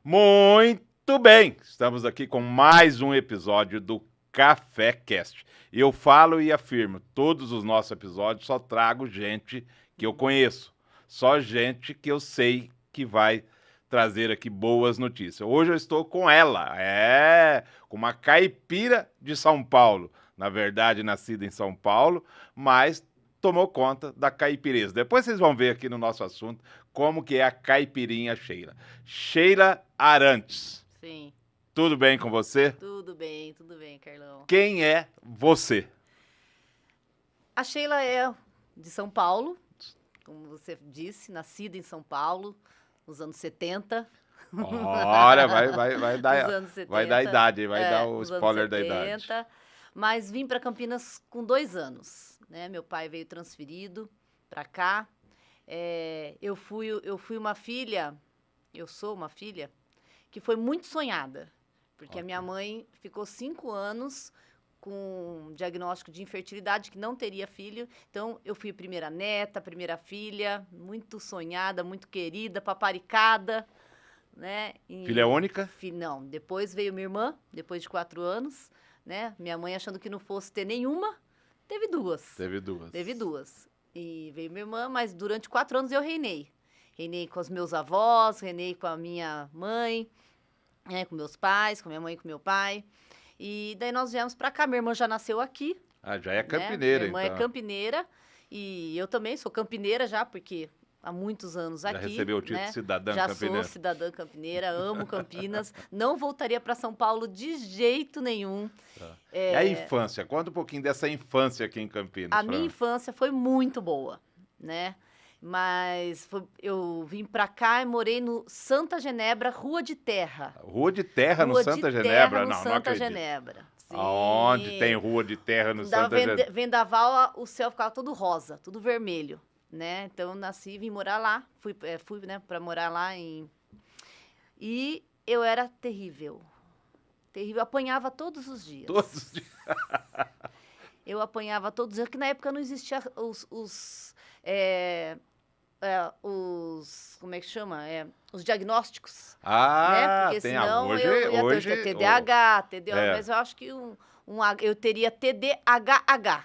Muito bem, estamos aqui com mais um episódio do Café Cast. Eu falo e afirmo, todos os nossos episódios só trago gente que eu conheço, só gente que eu sei que vai trazer aqui boas notícias. Hoje eu estou com ela, com uma caipira de São Paulo, na verdade nascida em São Paulo, mas tomou conta da caipireza. Depois vocês vão ver aqui no nosso assunto como que é a caipirinha Sheila. Sheila Arantes. Sim. Tudo bem com você? Tudo bem, Carlão. Quem é você? A Sheila é de São Paulo, como você disse, nascida em São Paulo, nos anos 70. Olha, vai dar, Nos anos 70, vai dar a idade, vai dar o nos spoiler anos da idade. 70, mas vim para Campinas com 2 anos, né? Meu pai veio transferido para cá. Eu fui uma filha, eu sou uma filha que foi muito sonhada, porque a minha mãe ficou 5 anos com um diagnóstico de infertilidade, que não teria filho. Então, eu fui a primeira neta, primeira filha, muito sonhada, muito querida, paparicada, né? Filha única? Não, depois veio minha irmã, depois de 4 anos, né? Minha mãe achando que não fosse ter nenhuma, teve duas. Teve duas. E veio minha irmã, mas durante 4 anos eu reinei. Reinei com os meus avós, reinei com a minha mãe, né, com meus pais, com minha mãe e com meu pai. E daí nós viemos pra cá. Minha irmã já nasceu aqui. Ah, já é Né? campineira, Minha irmã então. é campineira. E eu também sou campineira já, porque há muitos anos Já aqui. recebeu o título né? de cidadã já campineira. sou cidadã campineira, amo Campinas. Não voltaria para São Paulo de jeito nenhum. Tá. E a infância? Conta um pouquinho dessa infância aqui em Campinas. A minha infância foi muito boa, né? Mas eu vim pra cá e morei no Santa Genebra, Rua de Terra. Rua de Terra no Rua Santa de Genebra? Terra no Não Santa acredito. Genebra. Sim. Aonde tem rua de terra no Santa Genebra? Vendaval, o céu ficava todo rosa, tudo vermelho, né? Então eu nasci, vim morar lá, fui né, para morar lá e eu era terrível. Terrível, eu apanhava todos os dias. Todos os dias. Eu apanhava todos os dias, porque na época não existia como é que chama? Os diagnósticos. Ah, Porque tem senão hoje, eu ia hoje ter TDAH, é. mas eu acho que eu teria TDAH,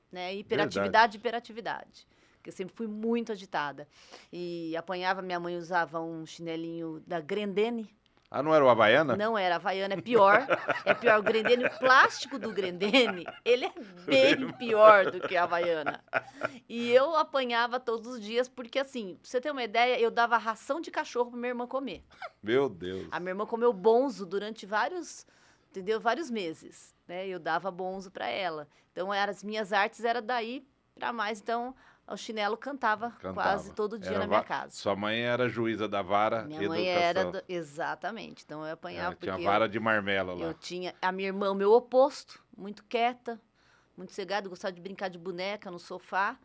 né? Hiperatividade, porque eu sempre fui muito agitada. E apanhava, minha mãe usava um chinelinho da Grendene. Ah, não era o Havaiana? Não era, Havaiana é pior. É pior. O Grendene, o plástico do Grendene, ele é bem pior do que a Havaiana. E eu apanhava todos os dias, porque assim, pra você ter uma ideia, eu dava ração de cachorro pra minha irmã comer. Meu Deus. A minha irmã comeu bonzo durante vários meses, né? Eu dava bonzo pra ela. Então, as minhas artes eram daí pra mais. Então, o chinelo cantava quase todo dia na minha casa. Sua mãe era juíza da vara Minha educação. mãe era, exatamente. Então, eu apanhava tinha porque vara de marmelo lá. eu tinha a minha irmã, o meu oposto, muito quieta, muito cegada, gostava de brincar de boneca no sofá.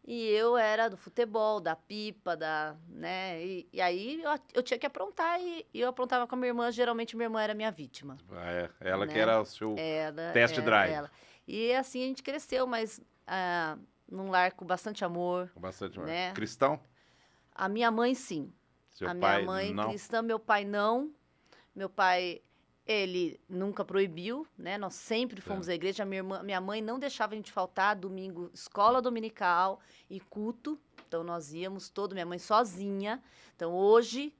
E eu era do futebol, da pipa, né? E aí eu tinha que aprontar e eu aprontava com a minha irmã. Geralmente minha irmã era minha vítima. Ela né? que era o seu test drive. Ela. E assim a gente cresceu, mas num lar com bastante amor. Com bastante amor. Né? Cristão? A minha mãe, sim. Seu a pai, minha mãe não? cristã, meu pai não. Meu pai, ele nunca proibiu, né? Nós sempre fomos à igreja. Minha mãe não deixava a gente faltar domingo, escola dominical e culto. Então, nós íamos minha mãe sozinha. Então, hoje,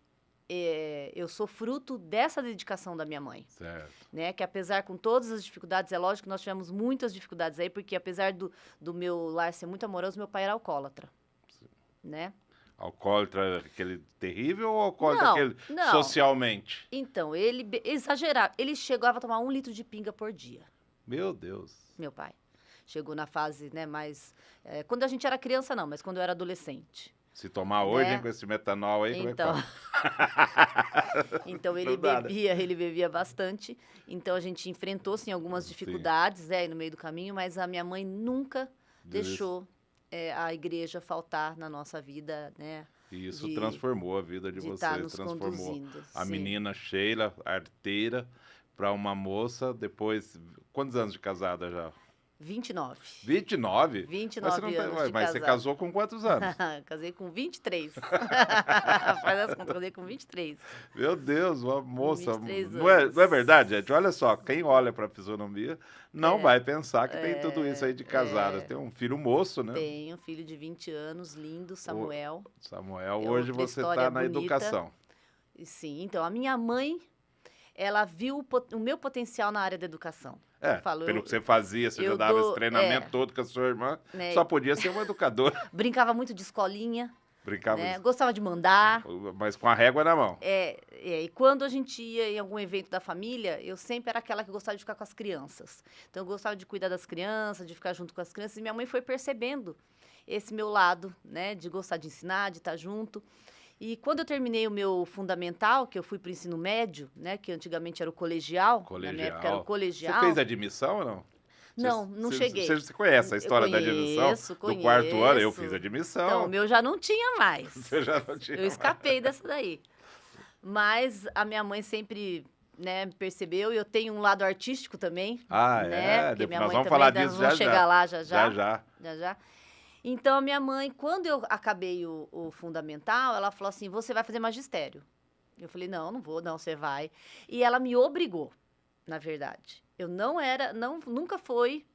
eu sou fruto dessa dedicação da minha mãe. Certo. Né? Que apesar com todas as dificuldades, é lógico que nós tivemos muitas dificuldades aí, porque apesar do meu lar ser muito amoroso, meu pai era alcoólatra. Sim. Né? Alcoólatra aquele terrível ou alcoólatra aquele socialmente? Então, ele exagerava. Ele chegava a tomar 1 litro de pinga por dia. Meu Deus. Meu pai. Chegou na fase, né, mais... quando a gente era criança, não, mas quando eu era adolescente. Se tomar hoje, hein, com esse metanol aí, então, como é que então ele bebia bastante. Então a gente enfrentou, sim, algumas dificuldades, no meio do caminho, mas a minha mãe nunca deixou a igreja faltar na nossa vida, né? E isso transformou a vida de vocês, transformou a menina Sheila, arteira, para uma moça, depois... Quantos anos de casada já? 29. 29? 29 Mas, anos de mas você casado. casou com quantos anos? Casei com 23. Faz as contas, casei com 23. Meu Deus, uma moça. 23 Não é anos. verdade, gente? Olha só, quem olha para a fisionomia não É, vai pensar que tem tudo isso aí de casada. é. Tem um filho moço, né? Tenho um filho de 20 anos, lindo, Samuel. Samuel, É hoje outra você história está na bonita. educação. E sim, então, a minha mãe, ela viu o meu potencial na área da educação. É, Eu falo, pelo que você fazia, você já eu dava esse dou- treinamento é. todo com a sua irmã, Né, só podia ser uma educadora. brincava muito de escolinha, Brincava, né? Gostava de mandar. mas com a régua na mão. E quando a gente ia em algum evento da família, eu sempre era aquela que gostava de ficar com as crianças. Então, eu gostava de cuidar das crianças, de ficar junto com as crianças. E minha mãe foi percebendo esse meu lado, né? De gostar de ensinar, de estar junto. E quando eu terminei o meu fundamental, que eu fui para o ensino médio, né? Que antigamente era o colegial. Na minha época era o colegial. Você fez admissão ou não? Não cheguei. Você conhece a história da admissão? Do quarto ano, eu fiz admissão. Então, o meu já não tinha mais. Você já não tinha Eu escapei dessa daí. Mas a minha mãe sempre, né, percebeu, e eu tenho um lado artístico também. Ah, né? Porque Depois minha nós mãe vamos também falar ainda disso vamos já chegar lá já. já. Então, a minha mãe, quando eu acabei o fundamental, ela falou assim, você vai fazer magistério. Eu falei, não vou, não, você vai. E ela me obrigou, na verdade. Eu nunca foi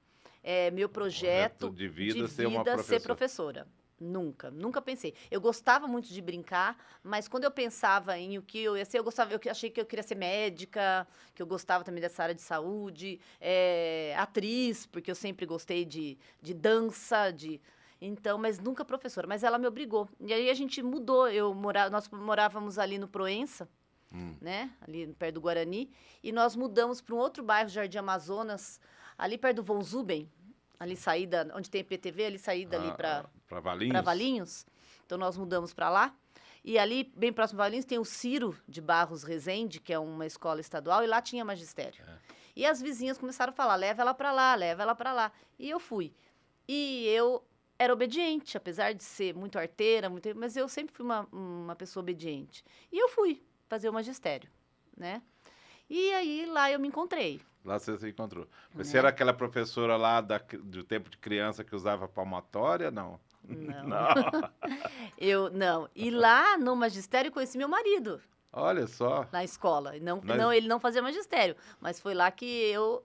meu projeto de vida ser professora. Nunca pensei. Eu gostava muito de brincar, mas quando eu pensava em o que eu ia ser, eu achei que eu queria ser médica, que eu gostava também dessa área de saúde, atriz, porque eu sempre gostei de dança, então, mas nunca professora. Mas ela me obrigou. E aí a gente mudou. Nós morávamos ali no Proença, né? Ali perto do Guarani, e nós mudamos para um outro bairro, Jardim Amazonas, ali perto do Von Zuben, ali saída, onde tem PTV, ali saída ali para Valinhos. Então, nós mudamos para lá. E ali, bem próximo a Valinhos, tem o Ciro de Barros Rezende, que é uma escola estadual, e lá tinha magistério. E as vizinhas começaram a falar, leva ela para lá, leva ela para lá. E eu fui. E eu era obediente, apesar de ser muito arteira, mas eu sempre fui uma pessoa obediente. E eu fui fazer o magistério, né? E aí, lá eu me encontrei. Lá você se encontrou. Você era aquela professora lá do tempo de criança que usava palmatória, não? Não. E lá no magistério eu conheci meu marido. Olha só. Na escola. Não, ele não fazia magistério, mas foi lá que eu...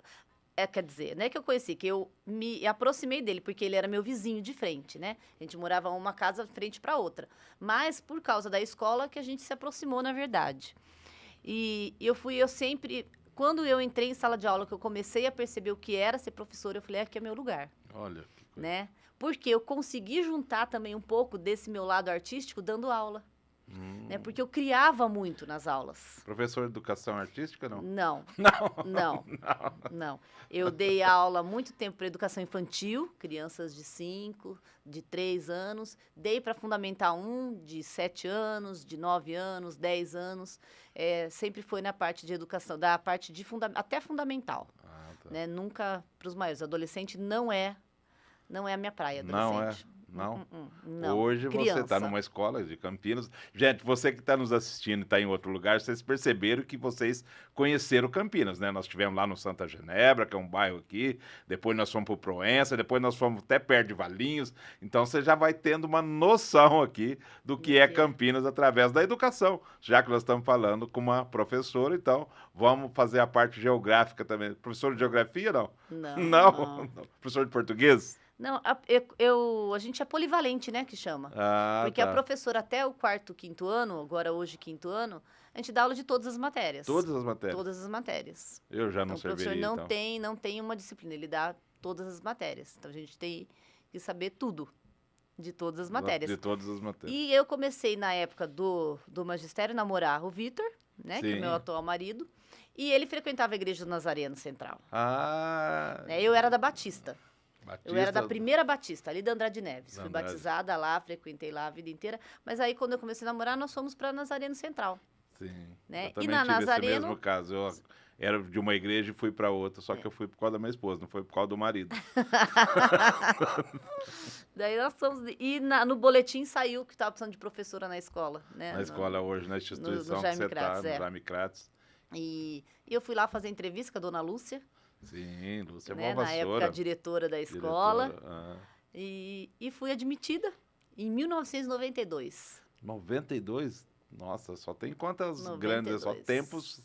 quer dizer, não é que eu conheci, que eu me aproximei dele, porque ele era meu vizinho de frente, né? A gente morava uma casa frente para outra. Mas por causa da escola que a gente se aproximou, na verdade. E eu sempre... Quando eu entrei em sala de aula, que eu comecei a perceber o que era ser professora, eu falei, aqui é meu lugar. Olha que coisa. Né? Porque eu consegui juntar também um pouco desse meu lado artístico dando aula. Né? Porque eu criava muito nas aulas. Professor de educação artística, não? Não. Eu dei aula há muito tempo para educação infantil, crianças de 5, de 3 anos. Dei para Fundamental 1, de 7 anos, de 9 anos, 10 anos. Sempre foi na parte de educação, da parte de até fundamental. Tá. Né? Nunca para os maiores. Adolescente não é a minha praia, adolescente. Não? Não. Hoje você está numa escola de Campinas. Gente, você que está nos assistindo e está em outro lugar, vocês perceberam que vocês conheceram Campinas, né? Nós estivemos lá no Santa Genebra, que é um bairro aqui, depois nós fomos para o Proença, depois nós fomos até perto de Valinhos. Então você já vai tendo uma noção aqui do que é Campinas através da educação, já que nós estamos falando com uma professora, então vamos fazer a parte geográfica também. Professor de geografia, não? Não. Professor de português? Não, a gente é polivalente, né, que chama. Porque tá. a professora até o 4º, 5º ano, agora hoje 5º ano, a gente dá aula de todas as matérias. Todas as matérias? Todas as matérias. Eu já não serviria, então. O professor não tem uma disciplina, ele dá todas as matérias. Então, a gente tem que saber tudo de todas as matérias. De todas as matérias. E eu comecei, na época do magistério, namorar o Vitor, né, que é o meu atual marido, e ele frequentava a Igreja do Nazareno Central. Eu era da Batista. Eu era da primeira Batista, ali da Andrade Neves. Fui batizada lá, frequentei lá a vida inteira. Mas aí, quando eu comecei a namorar, nós fomos para Nazareno Central. Sim. Né? Eu também tive esse mesmo caso. Eu era de uma igreja e fui para outra, só que eu fui por causa da minha esposa, não foi por causa do marido. Daí nós fomos... E no boletim saiu que estava precisando de professora na escola. Né? Na escola hoje, na instituição no que você está, no Jaime Kratz. E eu fui lá fazer entrevista com a dona Lúcia, Sim, Lúcia né? Na Valvassoura. época, diretora da escola. Diretora, ah. E fui admitida em 1992. 92? Nossa, só tem quantas grandes, só 92. tempos.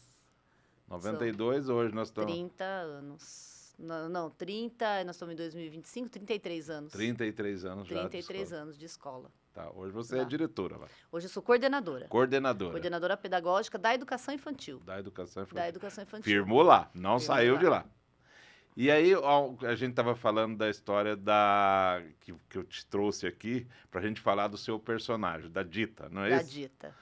92, hoje nós estamos... 30 anos. Não, 30, nós estamos em 2025, 33 anos. 33 anos já de 33 escola. anos de escola. Tá, hoje você é diretora lá. Hoje eu sou coordenadora. Coordenadora. Pedagógica da educação infantil. Da educação infantil. Da educação infantil. Firmou lá, não Firmou saiu lá. de lá. E aí, a gente estava falando da história que eu te trouxe aqui para a gente falar do seu personagem, da Dita, não é Da isso? Dita.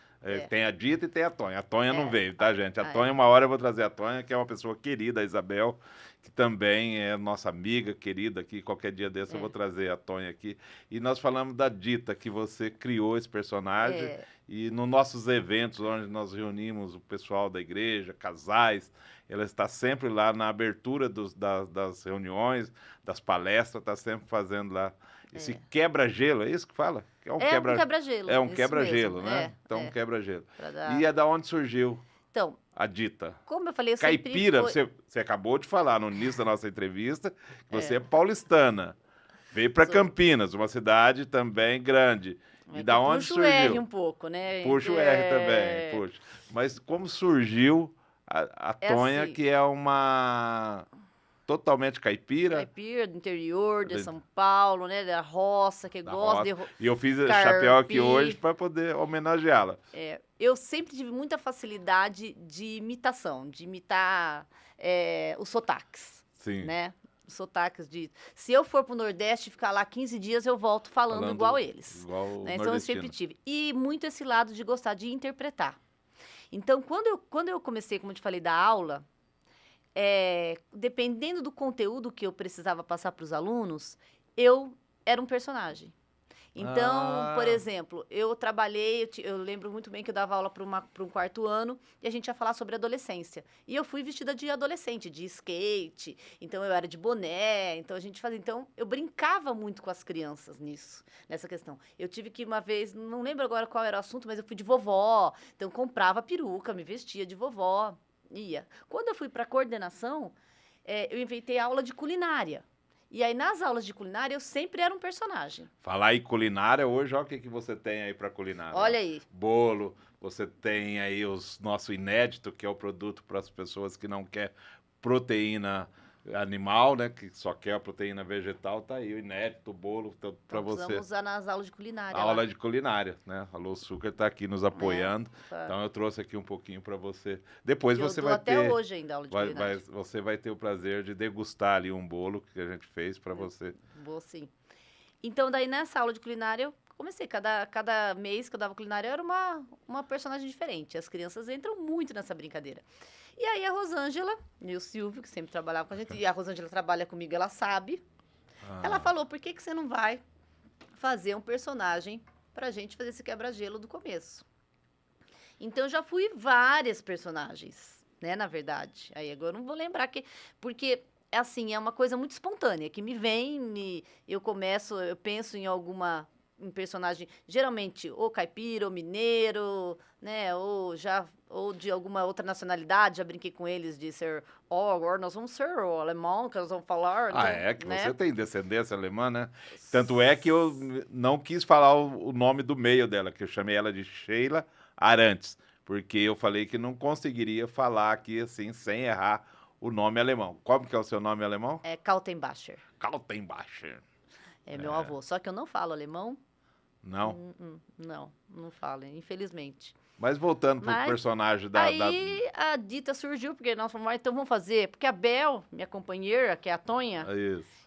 Tem a Dita e tem a Tonha. A Tonha não veio, tá, gente? A Ah, Tonha, uma hora eu vou trazer a Tonha, que é uma pessoa querida, a Isabel, que também é nossa amiga querida aqui. Qualquer dia desse eu vou trazer a Tonha aqui. E nós falamos da Dita, que você criou esse personagem. E nos nossos eventos, onde nós reunimos o pessoal da igreja, casais, ela está sempre lá na abertura das reuniões, das palestras, está sempre fazendo lá esse quebra-gelo, é isso que fala? Um quebra-gelo. É um isso quebra-gelo, mesmo. né? Então, um quebra-gelo. Dar... E é da onde surgiu então, a Dita? Como eu falei, eu Caipira, sempre você acabou de falar no início da nossa entrevista que você é paulistana. Veio para Campinas, uma cidade também grande. E da onde surgiu? Puxa o R um pouco, né? Puxa o R também, puxa. Mas como surgiu a Tonha, assim, que é uma... totalmente caipira. Caipira, do interior, de São Paulo, né? Da roça, que gosta de... E eu fiz esse chapéu aqui hoje para poder homenageá-la. Eu sempre tive muita facilidade de imitação, de imitar os sotaques. Sim. Né? Os sotaques de... Se eu for pro Nordeste e ficar lá 15 dias, eu volto falando igual eles. Igual né? Então eu sempre tive. E muito esse lado de gostar de interpretar. Então, quando eu comecei, como eu te falei, da aula... dependendo do conteúdo que eu precisava passar para os alunos, eu era um personagem. Então, por exemplo, eu trabalhei, eu lembro muito bem que eu dava aula para um quarto ano e a gente ia falar sobre adolescência. E eu fui vestida de adolescente, de skate, então eu era de boné, então a gente fazia. Então, eu brincava muito com as crianças nessa questão. Eu tive que uma vez, não lembro agora qual era o assunto, mas eu fui de vovó, então eu comprava peruca, me vestia de vovó. Quando eu fui para coordenação, eu inventei aula de culinária. E aí, nas aulas de culinária, eu sempre era um personagem. Falar em culinária, hoje, olha o que você tem aí para culinária. Olha aí. Bolo, você tem aí o nosso inédito, que é o produto para as pessoas que não quer proteína animal, né? Que só quer a proteína vegetal, tá aí o inédito, o bolo para você. Vamos usar nas aulas de culinária. Aula de culinária, né? Alô Açúcar está aqui nos apoiando. Então eu trouxe aqui um pouquinho para você. Depois você vai ter. Até hoje ainda aula de culinária. Você vai ter o prazer de degustar ali um bolo que a gente fez para você. Vou sim. Então daí nessa aula de culinária eu comecei, cada mês que eu dava culinária eu era uma personagem diferente. As crianças entram muito nessa brincadeira. E aí a Rosângela e o Silvio, que sempre trabalhavam com a gente, e a Rosângela trabalha comigo, ela sabe. Ela falou, por que você não vai fazer um personagem pra gente fazer esse quebra-gelo do começo? Então, eu já fui várias personagens, né, na verdade. Aí agora eu não vou lembrar porque, assim, é uma coisa muito espontânea, que me vem, eu penso em um personagem, geralmente, ou caipira, ou mineiro, né, ou de alguma outra nacionalidade, já brinquei com eles de ser, agora nós vamos ser o alemão, que nós vamos falar. Então, Que né? você tem descendência alemã, né? Tanto é que eu não quis falar o nome do meio dela, que eu chamei ela de Sheila Arantes, porque eu falei que não conseguiria falar aqui assim, sem errar o nome alemão. Como que é o seu nome alemão? É Kaltenbacher. Kaltenbacher. É meu avô, só que eu não falo alemão. Não? Não falo, infelizmente. Mas voltando pro personagem Aí a Dita surgiu, porque nós falamos, então vamos fazer. Porque a Bel, minha companheira, que é a Tonha,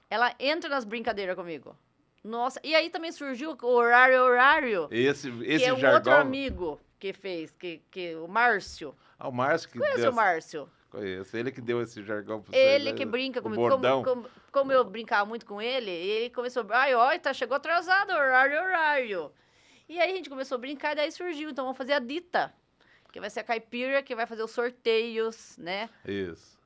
ela entra nas brincadeiras comigo. Nossa, e aí também surgiu o horário. Esse que é um jargão... outro amigo que fez, o Márcio. O Márcio que Conhece o Márcio? Conheço, ele que deu esse jargão pra você. Ele que brinca comigo. Como eu brincava muito com ele começou, chegou atrasado, horário. E aí a gente começou a brincar e daí surgiu, então vamos fazer a Dita, que vai ser a caipira, que vai fazer os sorteios, né? Isso.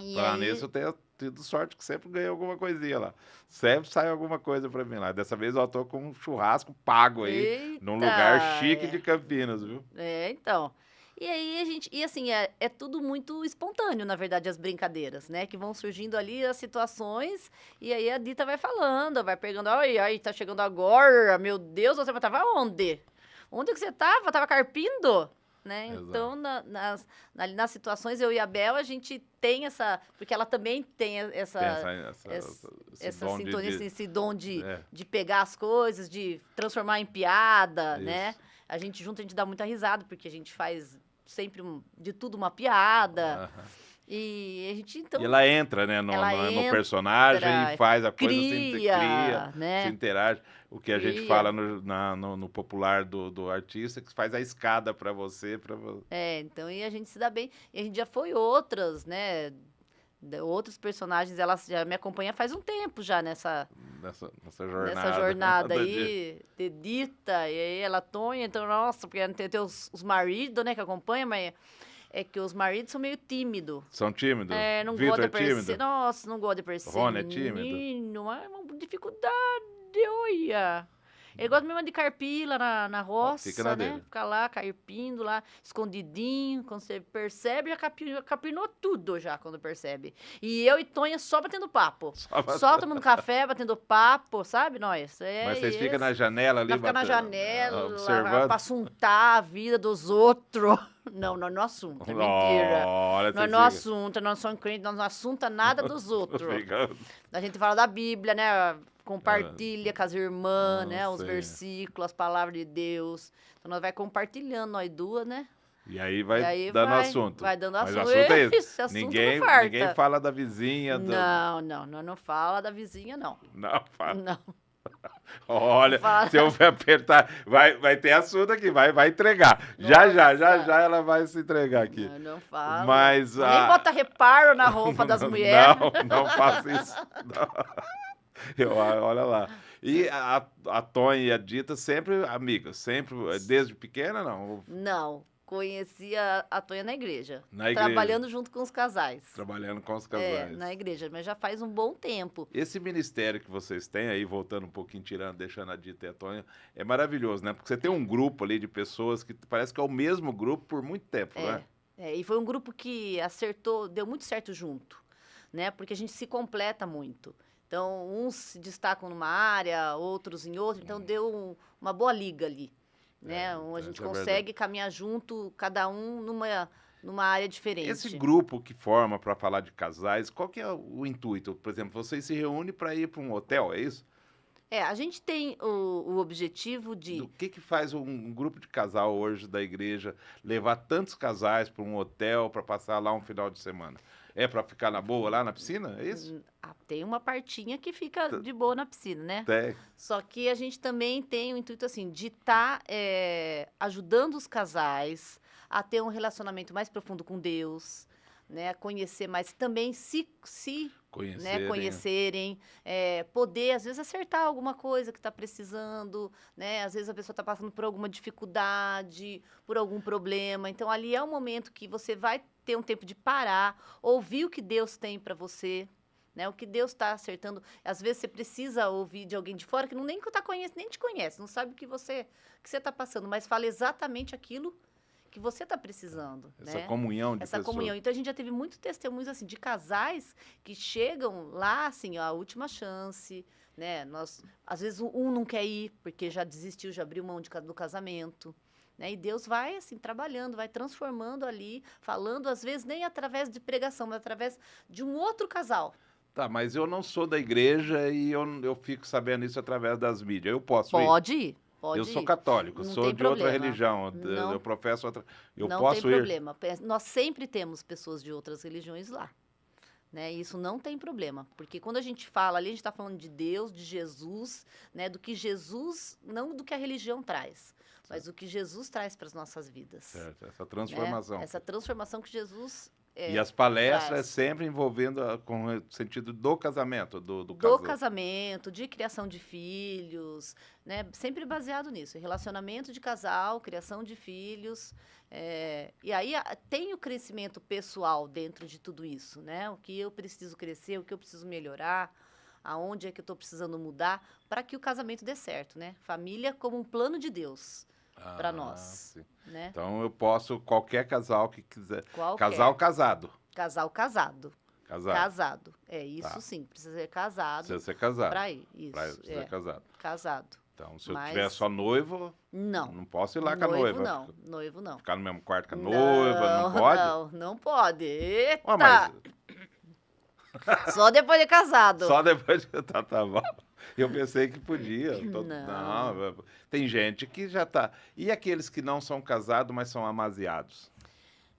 E Pra nisso eu tenho tido sorte que sempre ganhei alguma coisinha lá. Sempre sai alguma coisa pra mim lá. Dessa vez eu tô com um churrasco pago aí, num lugar chique de Campinas, viu? Então. E aí a gente, e assim, é tudo muito espontâneo, na verdade, as brincadeiras, né? Que vão surgindo ali as situações, e aí a Dita vai falando, vai pegando, ai, ai, tá chegando agora, meu Deus, você tava onde? Onde que você tava? Tava carpindo? Né? Exato. Então, ali nas situações, eu e a Bel, a gente tem essa, porque ela também tem Tem esse essa dom sintonia, esse dom é, de pegar as coisas, de transformar em piada, né? isso. A gente junto, a gente dá muita risada, porque a gente faz sempre de tudo uma piada. Aham. E a gente, E então, ela entra, né, ela no personagem e entra, faz a coisa, cria, cria, se né? interage. O que a gente Cria. fala no popular do artista, que faz a escada para você, Então, e a gente se dá bem. E a gente já foi outras, né? Outros personagens, ela já me acompanha faz um tempo já nessa nessa jornada de- aí, de Dita, e aí ela Tonha, então, nossa, porque tem os maridos, né, que acompanham, mas é que os maridos são meio tímidos. São tímidos? Não Vitor gosta de é aparecer. tímido? Nossa, não gosta de aparecer. Rony é tímido? Menino, é uma dificuldade, olha. Ele gosta mesmo de carpir lá na Ó, fica na roça, né? dele. Ficar lá, carpindo lá, escondidinho. Quando você percebe, já capinou tudo já, quando percebe. E eu e Tonha só batendo papo. Só tomando café, batendo papo, sabe, nós? Mas vocês ficam na janela ali, Nós ficamos na janela, pra assuntar a vida dos outros. Não, nós não assunta, é mentira. Olha, Nós não assunta, nós somos crentes, nós não assunta nada dos outros. Fica... A gente fala da Bíblia, né? Compartilha com as irmãs, né? Os sei. versículos, as palavras de Deus. Então nós vai compartilhando, nós duas, né? E aí vai E aí dando vai, assunto. vai dando Mas o assunto. assunto é esse. Esse assunto Ninguém, não farta. ninguém fala da vizinha. Não, nós não fala da vizinha, não. Não fala. Não. Olha, Não fala. se eu apertar, vai ter assunto aqui, vai entregar. Já ela vai se entregar aqui. Não fala. Mas Nem bota reparo na roupa das mulheres. Não faça isso. Não. Olha lá. E a Tonha e a Dita sempre amigas, sempre, desde pequena, não? Não. Conheci a Tonha na igreja. Na igreja. Trabalhando junto com os casais. Trabalhando com os casais. Na igreja, mas já faz um bom tempo. Esse ministério que vocês têm aí, voltando um pouquinho, tirando, deixando a Dita e a Tonha, é maravilhoso, né? Porque você tem um grupo ali de pessoas que parece que é o mesmo grupo por muito tempo, né? E foi um grupo que acertou, deu muito certo junto, né? Porque a gente se completa muito. Então, uns se destacam numa área, outros em outra, então deu uma boa liga ali, né? A gente consegue caminhar junto, cada um numa área diferente. Esse grupo que forma para falar de casais, qual que é o intuito? Por exemplo, vocês se reúnem para ir para um hotel, é isso? A gente tem o objetivo de... O que faz um grupo de casal hoje da igreja levar tantos casais para um hotel para passar lá um final de semana? É para ficar na boa lá na piscina, é isso? Tem uma partinha que fica de boa na piscina, né? Tem. Só que a gente também tem o intuito, assim, de estar ajudando os casais a ter um relacionamento mais profundo com Deus, né? Conhecer mais, também se conhecerem, poder, às vezes, acertar alguma coisa que está precisando, né? Às vezes a pessoa está passando por alguma dificuldade, por algum problema. Então, ali é um momento que você vai ter um tempo de parar, ouvir o que Deus tem para você, né? O que Deus está acertando. Às vezes você precisa ouvir de alguém de fora que nem te conhece, não sabe o que você está passando, mas fala exatamente aquilo que você está precisando. Essa né? comunhão de Essa pessoas. comunhão. Então, a gente já teve muitos testemunhos, assim, de casais que chegam lá, assim, a última chance, né? Às vezes, um não quer ir, porque já desistiu, já abriu mão do casamento, né? E Deus vai, assim, trabalhando, vai transformando ali, falando, às vezes, nem através de pregação, mas através de um outro casal. Tá, mas eu não sou da igreja e eu fico sabendo isso através das mídias. Eu posso Pode ir? ir. Pode eu sou ir. católico, Não sou tem de outra problema. religião, Não. eu professo outra. Eu não posso tem ir. problema. Nós sempre temos pessoas de outras religiões lá. Né? Isso não tem problema. Porque quando a gente fala ali, a gente está falando de Deus, de Jesus, né? Do que Jesus, não do que a religião traz, mas o que Jesus traz para as nossas vidas. Certo, essa transformação. Né? Essa transformação que Jesus. E as palestras traz. sempre envolvendo com o sentido do casamento, do casal. Do casamento, de criação de filhos, né? Sempre baseado nisso. Relacionamento de casal, criação de filhos. E aí tem o crescimento pessoal dentro de tudo isso, né? O que eu preciso crescer, o que eu preciso melhorar, aonde é que eu estou precisando mudar para que o casamento dê certo, né? Família como um plano de Deus. para nós, sim. né? Então eu posso, qualquer casal que quiser. Qualquer. Casal casado. Casal casado. Casado. Casado. É isso Tá. sim, precisa ser casado Precisa ser casado. para ir. Isso, Precisa ser casado. casado. Então, se eu Mas- tiver só noivo, Não. não posso ir lá com a noiva. Não, noivo não. Ficar no mesmo quarto com a noiva, não pode? Não pode. Eita! Ué, mas Só depois de casado. só depois que tá bom. Eu pensei que podia. Não. Não, tem gente que já tá. E aqueles que não são casados, mas são amaziados?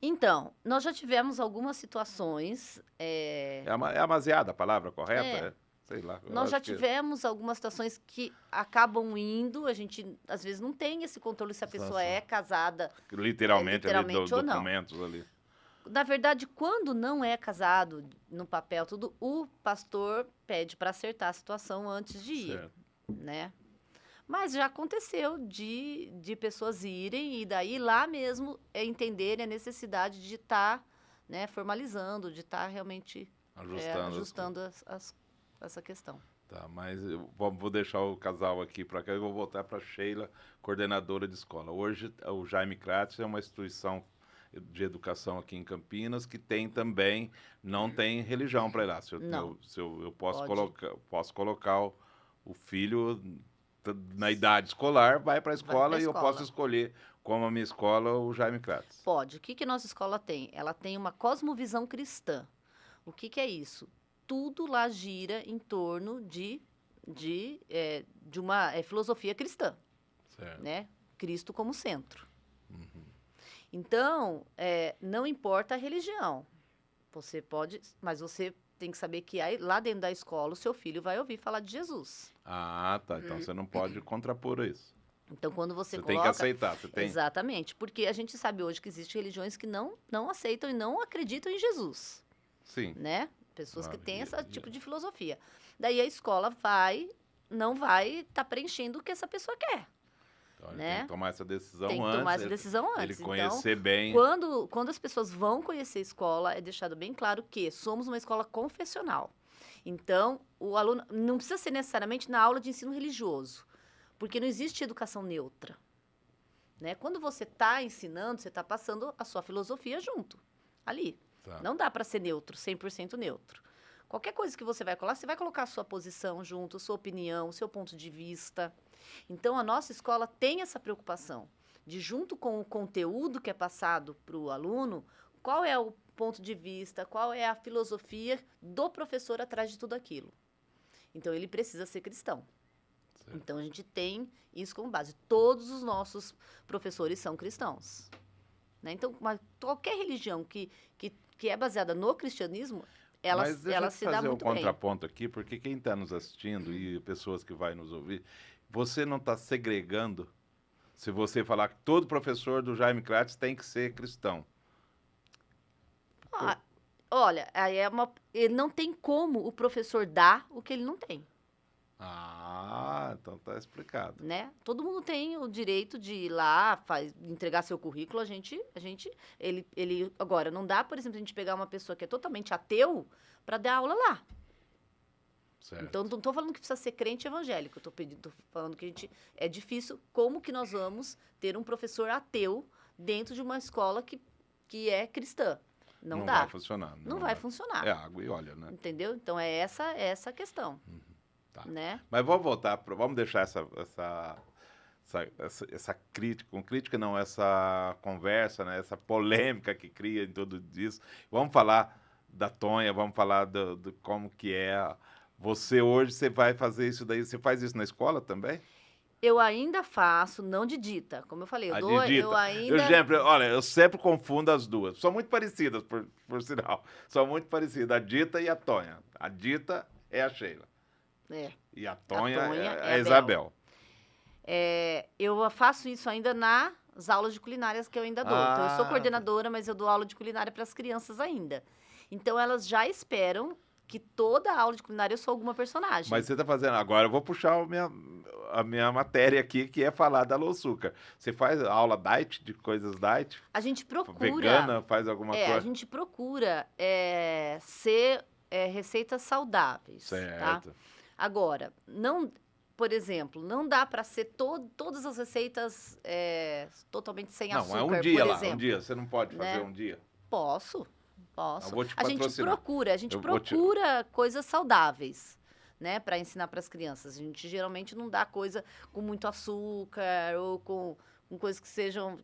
Então, nós já tivemos algumas situações. É amaziada a palavra correta? É. Sei lá. eu Nós já acho que- tivemos algumas situações que acabam indo, a gente às vezes não tem esse controle se a pessoa Sim. é casada. Literalmente, ali, literalmente ou não. documentos ali. Na verdade, quando não é casado, no papel tudo, o pastor pede para acertar a situação antes de ir, Certo. né? Mas já aconteceu de pessoas irem e daí lá mesmo entenderem a necessidade de estar, né, formalizando, de estar realmente Ajustando. essa questão. Tá, mas eu vou deixar o casal aqui para cá. Eu vou voltar para Sheila, coordenadora de escola. Hoje, o Jaime Kratz é uma instituição de educação aqui em Campinas que tem também, não tem religião para ir lá. Não. Eu posso Pode. colocar o filho na idade escolar, vai para a escola pra e eu escola. posso escolher como a minha escola o Jaime Kratz. Pode. O que que nossa escola tem? Ela tem uma cosmovisão cristã. O que que é isso? Tudo lá gira em torno de uma filosofia cristã, Certo. né? Cristo como centro. Uhum. Então, não importa a religião. Você pode, mas você tem que saber que aí, lá dentro da escola o seu filho vai ouvir falar de Jesus. Ah, tá. Então você não pode contrapor isso. Então, quando você Você coloca... tem que aceitar. Você tem... Exatamente, porque a gente sabe hoje que existem religiões que não aceitam e não acreditam em Jesus, Sim. né? Pessoas que têm esse e- tipo de filosofia. Daí a escola não vai estar preenchendo o que essa pessoa quer, Então, ele né? tem que tomar essa decisão tem que antes. tomar essa decisão Ele antes. Então, conhecer bem. quando as pessoas vão conhecer a escola, é deixado bem claro que somos uma escola confessional. Então, o aluno não precisa ser necessariamente na aula de ensino religioso, porque não existe educação neutra, né? Quando você está ensinando, você está passando a sua filosofia junto, ali. Tá. Não dá para ser neutro, 100% neutro. Qualquer coisa que você vai colar, você vai colocar a sua posição junto, sua opinião, o seu ponto de vista. Então, a nossa escola tem essa preocupação de, junto com o conteúdo que é passado para o aluno, qual é o ponto de vista, qual é a filosofia do professor atrás de tudo aquilo. Então, ele precisa ser cristão. Certo. Então, a gente tem isso como base. Todos os nossos professores são cristãos, né? Então, qualquer religião que é baseada no cristianismo, Mas deixa ela eu se dá fazer um muito bem. contraponto aqui, porque quem está nos assistindo e pessoas que vão nos ouvir, você não está segregando se você falar que todo professor do Jaime Kratz tem que ser cristão. Ah, olha, aí ele não tem como o professor dar o que ele não tem, Ah, então tá explicado. né? Todo mundo tem o direito de ir lá, entregar seu currículo, ele agora não dá, por exemplo, a gente pegar uma pessoa que é totalmente ateu para dar aula lá. Certo. Então, não estou falando que precisa ser crente evangélico, tô falando que é difícil, como que nós vamos ter um professor ateu dentro de uma escola que é cristã? Não dá. Vai funcionar. Não vai funcionar. É água e óleo, né? Entendeu? Então, é essa a questão, Tá. né? Mas vamos voltar, vamos deixar essa crítica não, essa conversa, né, essa polêmica que cria em tudo isso. Vamos falar da Tonha, vamos falar do como que é. Você hoje, você vai fazer isso daí, você faz isso na escola também? Eu ainda faço, não de dita, como eu falei, eu ainda... Eu sempre confundo as duas. São muito parecidas, por sinal. São muito parecidas, a Dita e a Tonha. A Dita é a Sheila. É. E a Tonha é a a Isabel. Eu faço isso ainda nas aulas de culinárias que eu ainda dou. Então, eu sou Ah. coordenadora, mas eu dou aula de culinária para as crianças ainda. Então, elas já esperam que toda aula de culinária eu sou alguma personagem. Mas você está fazendo. Agora eu vou puxar a minha matéria aqui, que é falar da Low-Açúcar. Você faz aula diet, de coisas diet? A gente procura... Vegana, faz alguma coisa? A gente procura ser receitas saudáveis, tá? Certo. Agora, não... por exemplo, não dá para ser todas as receitas totalmente sem Não, açúcar, é um dia por lá, exemplo, um dia. Você não pode fazer né? um dia. Posso, Eu posso. vou te A gente patrocinar. procura, coisas saudáveis, né, para ensinar para as crianças. A gente geralmente não dá coisa com muito açúcar ou com coisas que sejam.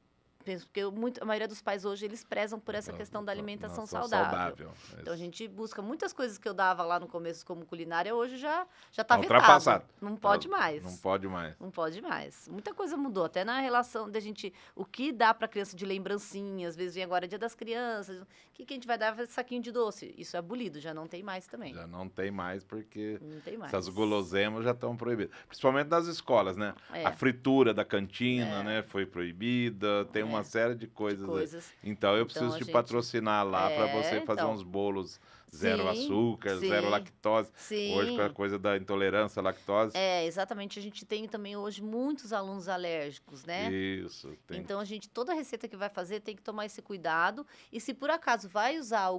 Porque a maioria dos pais hoje, eles prezam por essa questão da alimentação Nossa, saudável. Então, a Isso. gente busca muitas coisas que eu dava lá no começo como culinária, hoje já tá Tá vetado. ultrapassado. Não pode Não mais. pode mais. Não pode mais. Muita coisa mudou, até na relação da gente, o que dá para criança de lembrancinha, às vezes vem agora Dia das Crianças, o que a gente vai dar? Saquinho de doce. Isso é abolido, já não tem mais também. Já não tem mais, porque Não tem mais. essas guloseimas já estão proibidas. Principalmente nas escolas, né? É. A fritura da cantina, né? Foi proibida, tem uma série de coisas. Então eu preciso te patrocinar lá para você fazer uns bolos zero açúcar, zero lactose. Sim. Hoje com a coisa da intolerância à lactose. Exatamente. A gente tem também hoje muitos alunos alérgicos, né? Isso. Então toda receita que vai fazer tem que tomar esse cuidado. E se por acaso vai usar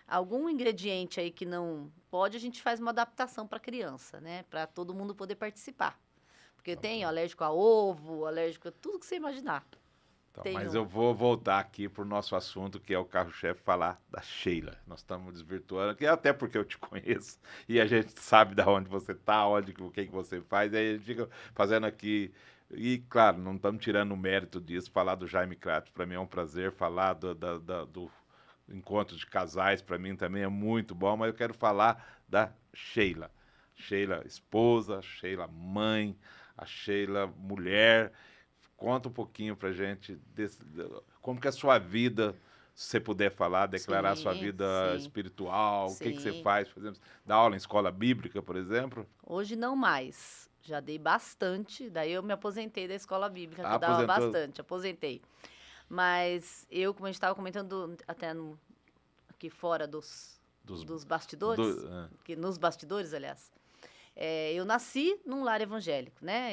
algum ingrediente aí que não pode, a gente faz uma adaptação para a criança, né? Para todo mundo poder participar. Porque tem alérgico a ovo, alérgico a tudo que você imaginar. Então, mas eu vou voltar aqui para o nosso assunto, que é o carro-chefe, falar da Sheila. Nós estamos desvirtuando aqui, até porque eu te conheço e a gente sabe de onde você está, o que você faz, aí a gente fica fazendo aqui. E, claro, não estamos tirando o mérito disso, falar do Jaime Kratos, para mim é um prazer, falar do encontro de casais, para mim também é muito bom, mas eu quero falar da Sheila. Sheila esposa, Sheila mãe, a Sheila mulher. Conta um pouquinho pra gente como que é a sua vida, se você puder falar, declarar a sua vida espiritual, o que você faz, por exemplo, dá aula em escola bíblica, por exemplo? Hoje não mais, já dei bastante, daí eu me aposentei da escola bíblica, que eu dava bastante, aposentei. Mas eu, como a gente estava comentando até aqui fora dos bastidores, que nos bastidores, aliás, eu nasci num lar evangélico, né?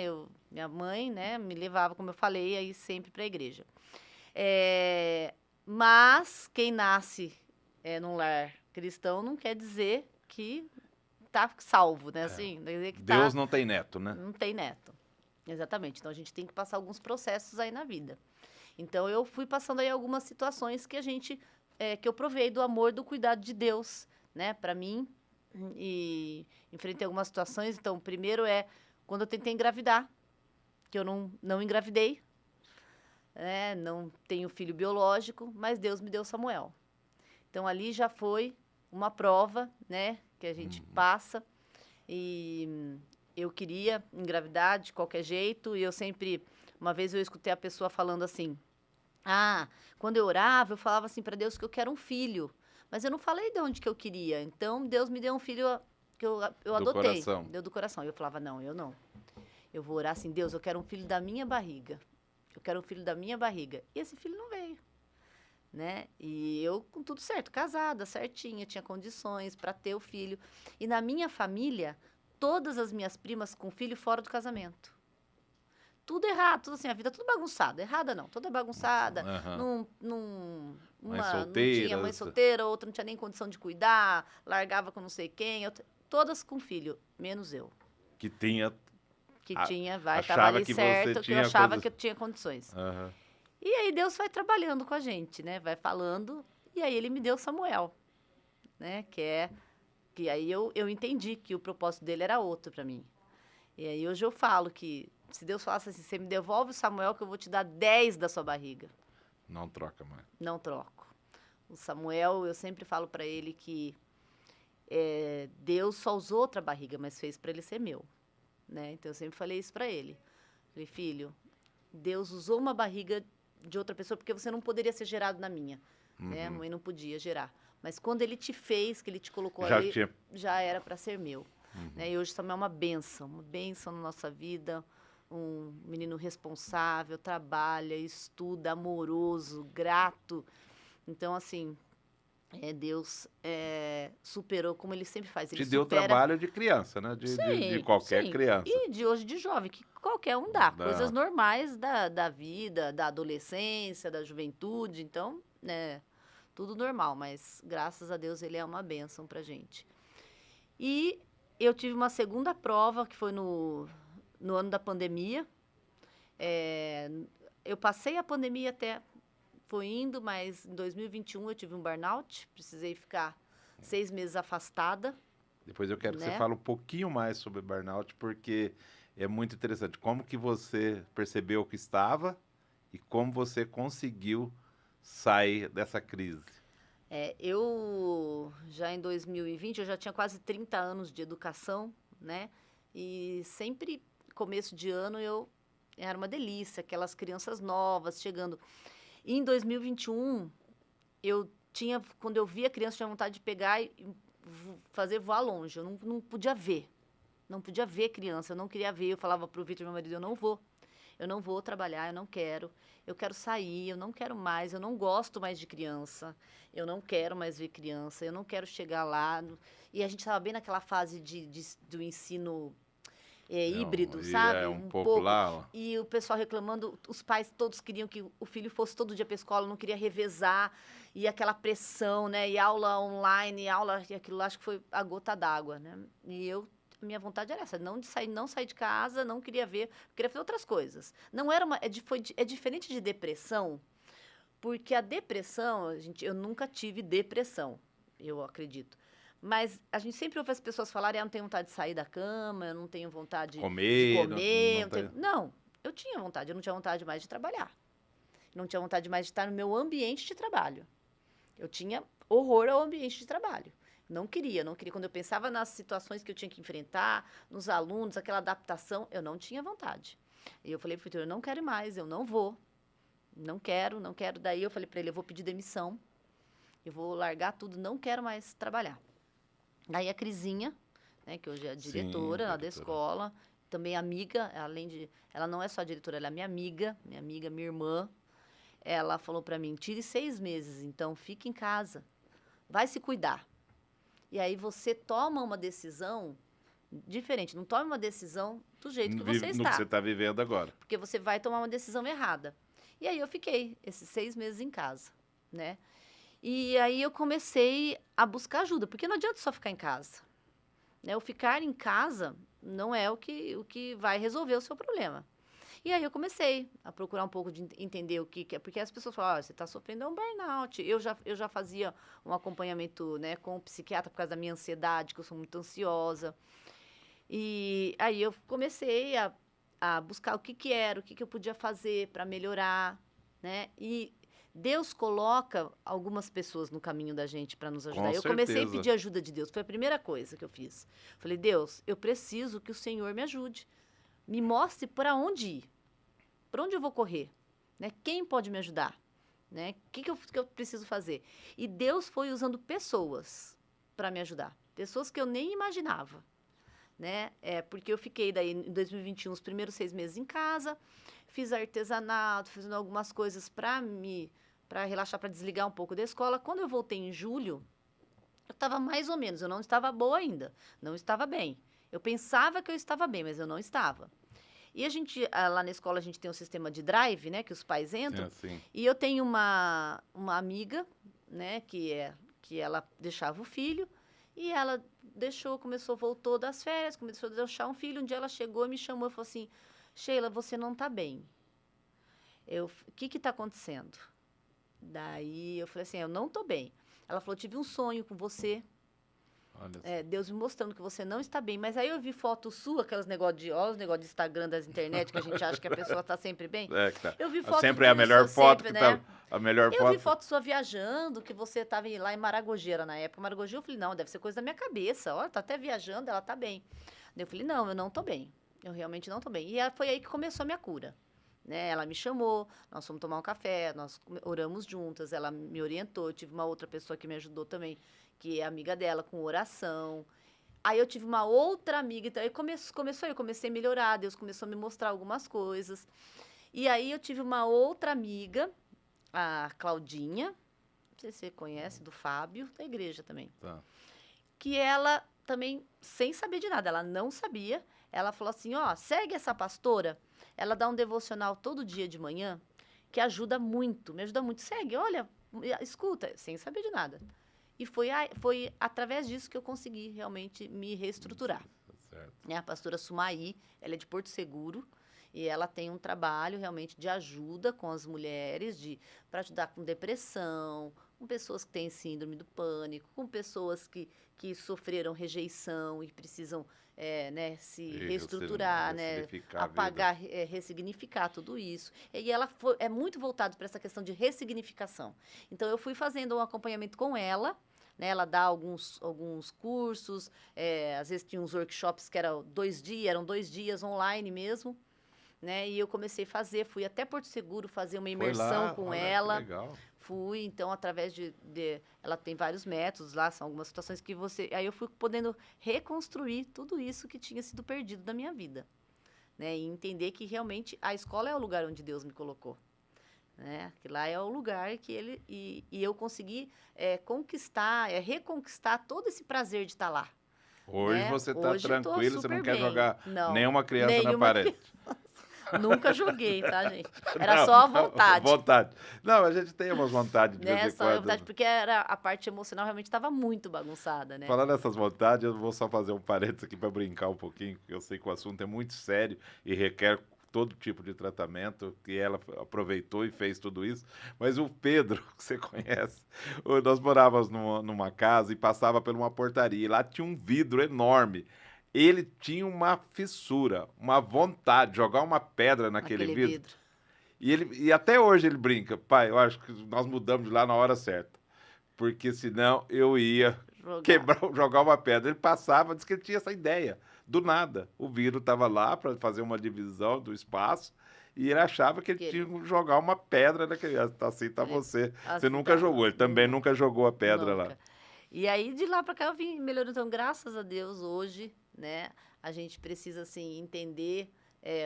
Minha mãe, né, me levava, como eu falei, aí sempre para a igreja. Mas quem nasce num lar cristão não quer dizer que tá salvo, né? Assim, dizer que Deus não tem neto, né? Não tem neto. Exatamente. Então a gente tem que passar alguns processos aí na vida. Então eu fui passando aí algumas situações que que eu provei do amor, do cuidado de Deus, né, para mim. E enfrentei algumas situações. Então, primeiro quando eu tentei engravidar, que eu não engravidei, não tenho filho biológico, mas Deus me deu Samuel. Então, ali já foi uma prova, né, que a gente passa. E eu queria engravidar de qualquer jeito, e uma vez eu escutei a pessoa falando assim, quando eu orava, eu falava assim para Deus que eu quero um filho. Mas eu não falei de onde que eu queria. Então, Deus me deu um filho que eu adotei. Coração. Deu do coração. E eu falava, não, eu não. Eu vou orar assim, Deus, eu quero um filho da minha barriga. Eu quero um filho da minha barriga. E esse filho não veio, né? E eu, com tudo certo, casada, certinha, tinha condições para ter o filho. E na minha família, todas as minhas primas com filho fora do casamento. Tudo errado, tudo assim, a vida tudo bagunçada. Errada não, toda bagunçada. Uma não tinha mãe solteira, outra não tinha nem condição de cuidar, largava com não sei quem. Todas com filho, menos eu. Que tinha... Estava ali certo, que eu achava que eu tinha condições. E aí Deus vai trabalhando com a gente, né? Vai falando, e aí ele me deu Samuel, né? Que aí eu entendi que o propósito dele era outro para mim. E aí hoje eu falo que se Deus falasse assim, você me devolve o Samuel que eu vou te dar 10 da sua barriga. Não troca mais. Não troco. O Samuel, eu sempre falo para ele que Deus só usou outra barriga, mas fez para ele ser meu, né? Então eu sempre falei isso para ele. Falei, filho, Deus usou uma barriga de outra pessoa porque você não poderia ser gerado na minha, né? A mãe não podia gerar. Mas quando ele te fez, que ele te colocou ali, já era para ser meu. Né? E hoje Samuel é uma bênção na nossa vida. Um menino responsável, trabalha, estuda, amoroso, grato. Então, assim, Deus superou como ele sempre faz. Ele te deu trabalho de criança, né? De qualquer criança. E de hoje de jovem, que qualquer um dá. Coisas normais da vida, da adolescência, da juventude. Então, tudo normal. Mas, graças a Deus, ele é uma bênção pra gente. E eu tive uma segunda prova, que foi no ano da pandemia. Eu passei a pandemia até, foi indo, mas em 2021 eu tive um burnout, precisei ficar 6 meses afastada. Depois eu quero que você Né? fale um pouquinho mais sobre burnout, porque é muito interessante. Como que você percebeu que estava e como você conseguiu sair dessa crise? Eu já em 2020, eu já tinha quase 30 anos de educação, né? E sempre, começo de ano, era uma delícia, aquelas crianças novas chegando. E em 2021, quando eu via a criança, eu tinha vontade de pegar e fazer voar longe. Eu não podia ver. Não podia ver criança, eu não queria ver. Eu falava pro Vitor, meu marido, eu não vou trabalhar, eu quero sair, eu não quero mais, eu não gosto mais de criança, eu não quero mais ver criança, eu não quero chegar lá. E a gente estava bem naquela fase do ensino híbrido, sabe? Um pouco lá, ó. E o pessoal reclamando, os pais todos queriam que o filho fosse todo dia para a escola, não queria revezar, e aquela pressão, né? E aula online, e aquilo lá, acho que foi a gota d'água, né? Minha vontade era essa, não sair de casa, não queria ver, queria fazer outras coisas. Não era é diferente de depressão, porque a depressão, eu nunca tive depressão, eu acredito. Mas a gente sempre ouve as pessoas falarem, eu não tenho vontade de sair da cama, eu não tenho vontade de comer. Não, eu tinha vontade, eu não tinha vontade mais de trabalhar. Não tinha vontade mais de estar no meu ambiente de trabalho. Eu tinha horror ao ambiente de trabalho. Não queria. Quando eu pensava nas situações que eu tinha que enfrentar, nos alunos, aquela adaptação, eu não tinha vontade. E eu falei pro Vitor, eu não quero mais, eu não vou. Não quero. Daí eu falei para ele, eu vou pedir demissão, eu vou largar tudo, não quero mais trabalhar. Daí a Crisinha, né, que hoje é a diretora lá da escola, também amiga, ela não é só diretora, ela é minha amiga, minha irmã. Ela falou para mim, tire 6 meses, então fique em casa, vai se cuidar. E aí você toma uma decisão diferente. Não tome uma decisão do jeito que você está. No que você está vivendo agora. Porque você vai tomar uma decisão errada. E aí eu fiquei esses 6 meses em casa, né? E aí eu comecei a buscar ajuda, porque não adianta só ficar em casa. Né? O ficar em casa não é o que vai resolver o seu problema. E aí eu comecei a procurar um pouco de entender o que é, porque as pessoas falam, você está sofrendo um burnout. Eu já fazia um acompanhamento, né, com o psiquiatra por causa da minha ansiedade, que eu sou muito ansiosa. E aí eu comecei a buscar o que era, o que eu podia fazer para melhorar, né? E Deus coloca algumas pessoas no caminho da gente para nos ajudar. Eu comecei a pedir ajuda de Deus, foi a primeira coisa que eu fiz. Falei, Deus, eu preciso que o Senhor me ajude. Me mostre para onde ir. Para onde eu vou correr? Né? Quem pode me ajudar? Né? O que eu preciso fazer? E Deus foi usando pessoas para me ajudar. Pessoas que eu nem imaginava. Né? Porque eu fiquei daí em 2021, os primeiros 6 meses em casa, fiz artesanato, fazendo algumas coisas para relaxar, para desligar um pouco da escola. Quando eu voltei em julho, eu estava mais ou menos, eu não estava boa ainda, não estava bem. Eu pensava que eu estava bem, mas eu não estava. E lá na escola, a gente tem um sistema de drive, né? Que os pais entram. Sim. E eu tenho uma amiga, né? Que ela deixava o filho. E ela voltou das férias, começou a deixar um filho. Um dia ela chegou e me chamou e falou assim, Sheila, você não está bem. O que está acontecendo? Daí eu falei assim, eu não estou bem. Ela falou, tive um sonho com você. Deus me mostrando que você não está bem. Mas aí eu vi foto sua, aqueles negócios de Instagram, das internet, que a gente acha que a pessoa está sempre bem. Tá. Eu vi foto sempre é a melhor foto sempre, que né? tá. A melhor eu foto. vi foto sua viajando, que você estava lá em Maragogi na época. Maragogi, eu falei, não, deve ser coisa da minha cabeça. Olha, tá até viajando, ela tá bem. Daí eu falei, não, eu não tô bem. Eu realmente não tô bem. E foi aí que começou a minha cura. Né? Ela me chamou, nós fomos tomar um café, nós oramos juntas, ela me orientou. Eu tive uma outra pessoa que me ajudou também, que é amiga dela, com oração. Aí eu tive uma outra amiga, então aí eu comecei a melhorar, Deus começou a me mostrar algumas coisas. E aí eu tive uma outra amiga, a Claudinha, não sei se você conhece, do Fábio, da igreja também. Tá. Que ela também, sem saber de nada, ela não sabia, ela falou assim, segue essa pastora, ela dá um devocional todo dia de manhã, que ajuda muito, me ajuda muito. Segue, olha, escuta, sem saber de nada. E foi através disso que eu consegui realmente me reestruturar. Certo. Né? A pastora Sumaí, ela é de Porto Seguro, e ela tem um trabalho realmente de ajuda com as mulheres, para ajudar com depressão, com pessoas que têm síndrome do pânico, com pessoas que sofreram rejeição e precisam né, se reestruturar, né, ressignificar a vida. apagar, ressignificar tudo isso. E ela é muito voltada para essa questão de ressignificação. Então, eu fui fazendo um acompanhamento com ela, né, ela dá alguns cursos, às vezes tinha uns workshops que eram 2 dias online mesmo, né? E eu comecei a fazer, fui até Porto Seguro fazer uma imersão com ela. Que legal. Fui, então, através ela tem vários métodos lá, são algumas situações que aí eu fui podendo reconstruir tudo isso que tinha sido perdido da minha vida, né? E entender que realmente a escola é o lugar onde Deus me colocou. Né? Que lá é o lugar que ele e eu consegui conquistar, reconquistar todo esse prazer de estar lá. Hoje né? você está Hoje eu tô tranquilo, você não quer super bem. jogar Não, nenhuma criança na parede. Nunca joguei, tá, gente? Era só a vontade. Vontade. Não, a gente tem umas vontades de Né? vez em Só a quando. vontade, porque a parte emocional realmente estava muito bagunçada, né? Falando nessas vontades, eu vou só fazer um parênteses aqui para brincar um pouquinho, porque eu sei que o assunto é muito sério e requer todo tipo de tratamento, que ela aproveitou e fez tudo isso. Mas o Pedro, que você conhece, nós morávamos numa casa e passava por uma portaria, e lá tinha um vidro enorme. Ele tinha uma fissura, uma vontade de jogar uma pedra naquele vidro. E até hoje ele brinca, pai, eu acho que nós mudamos de lá na hora certa, porque senão eu ia jogar uma pedra. Ele passava, disse que ele tinha essa ideia. Do nada, o vidro estava lá para fazer uma divisão do espaço e ele achava que ele tinha que jogar uma pedra naquele. Assim está você. Você nunca jogou, ele também nunca jogou a pedra lá. E aí, de lá para cá, eu vim melhorando. Então, graças a Deus, hoje, né, a gente precisa, assim, entender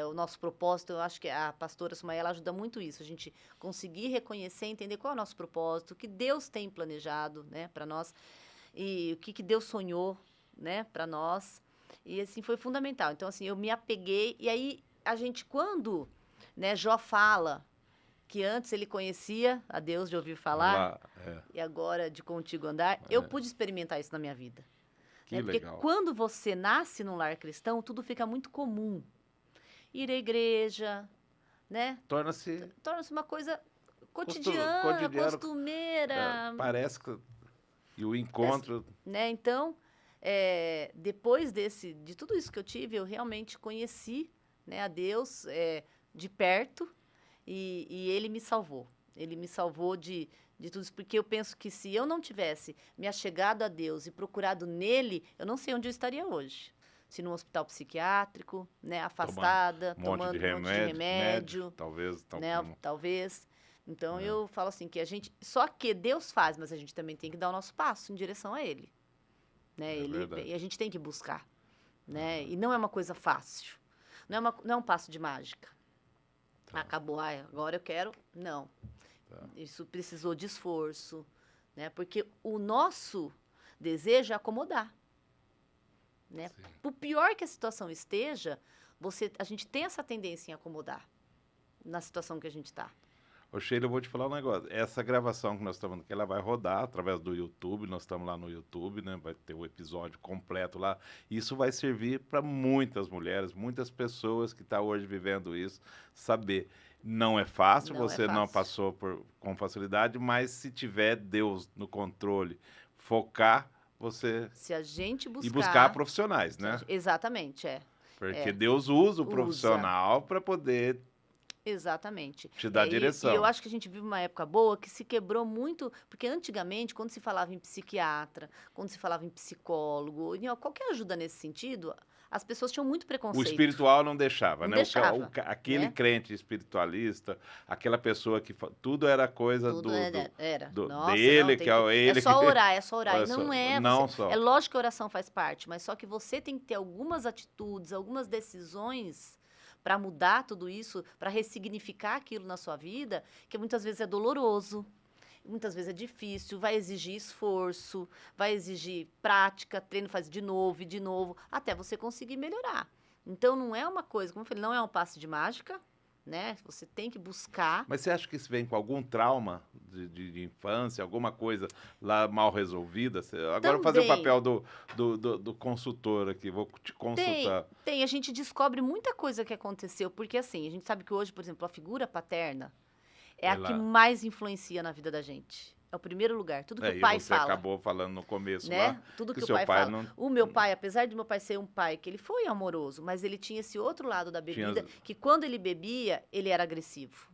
o nosso propósito. Eu acho que a pastora Sumaí, ela ajuda muito isso. A gente conseguir reconhecer, entender qual é o nosso propósito, o que Deus tem planejado, né, para nós, e o que Deus sonhou, né, para nós. E, assim, foi fundamental. Então, assim, eu me apeguei. E aí, a gente, quando, né, Jó fala que antes ele conhecia a Deus de ouvir falar, e agora de contigo andar, eu pude experimentar isso na minha vida. Que Porque legal. quando você nasce num lar cristão, tudo fica muito comum. Ir à igreja, né? Torna-se uma coisa cotidiana, costumeira. Parece que... E o encontro... Né? Então, depois de tudo isso que eu tive, eu realmente conheci, né, a Deus de perto, e ele me salvou. Ele me salvou de tudo isso, porque eu penso que se eu não tivesse me achegado a Deus e procurado nele, eu não sei onde eu estaria hoje. Se num hospital psiquiátrico, né, afastada, tomando um monte de remédio. Talvez. Né, talvez. Então, eu falo assim, que só que Deus faz, mas a gente também tem que dar o nosso passo em direção a ele. Né? E a gente tem que buscar. Né? E não é uma coisa fácil. Não é um passo de mágica. Acabou, agora eu quero. Não. Isso precisou de esforço, né? Porque o nosso desejo é acomodar. Né? Por pior que a situação esteja, a gente tem essa tendência em acomodar na situação que a gente está. Ô Sheila, eu vou te falar um negócio. Essa gravação que nós estamos aqui, ela vai rodar através do YouTube. Nós estamos lá no YouTube, né? Vai ter o episódio completo lá. Isso vai servir para muitas mulheres, muitas pessoas que estão hoje vivendo isso, saber. Não é fácil, você não passou com facilidade, mas se tiver Deus no controle, focar, você... Se a gente buscar... E buscar profissionais, né? Exatamente, Porque Deus usa o profissional para poder... Exatamente. Te dar direção. E eu acho que a gente vive uma época boa que se quebrou muito, porque antigamente, quando se falava em psiquiatra, quando se falava em psicólogo, em qualquer ajuda nesse sentido, as pessoas tinham muito preconceito. O espiritual não deixava, né? Deixava, aquele crente espiritualista, aquela pessoa que... Tudo era coisa dele, que é ele. É só orar. E não Não só. É lógico que a oração faz parte, mas só que você tem que ter algumas atitudes, algumas decisões para mudar tudo isso, para ressignificar aquilo na sua vida, que muitas vezes é doloroso, muitas vezes é difícil, vai exigir esforço, vai exigir prática, treino, faz de novo, até você conseguir melhorar. Então, não é uma coisa, como eu falei, não é um passe de mágica, né? Você tem que buscar. Mas você acha que isso vem com algum trauma de infância, alguma coisa lá mal resolvida? Agora eu vou fazer o Também. papel do consultor aqui, vou te consultar. Tem, a gente descobre muita coisa que aconteceu, porque assim, a gente sabe que hoje, por exemplo, a figura paterna é a que Ela- mais influencia na vida da gente. É o primeiro lugar, tudo que É, o pai e você fala. acabou falando no começo Né? lá Tudo que o seu pai pai fala. não O meu pai, apesar de meu pai ser um pai que ele foi amoroso, mas ele tinha esse outro lado da bebida, que quando ele bebia, ele era agressivo.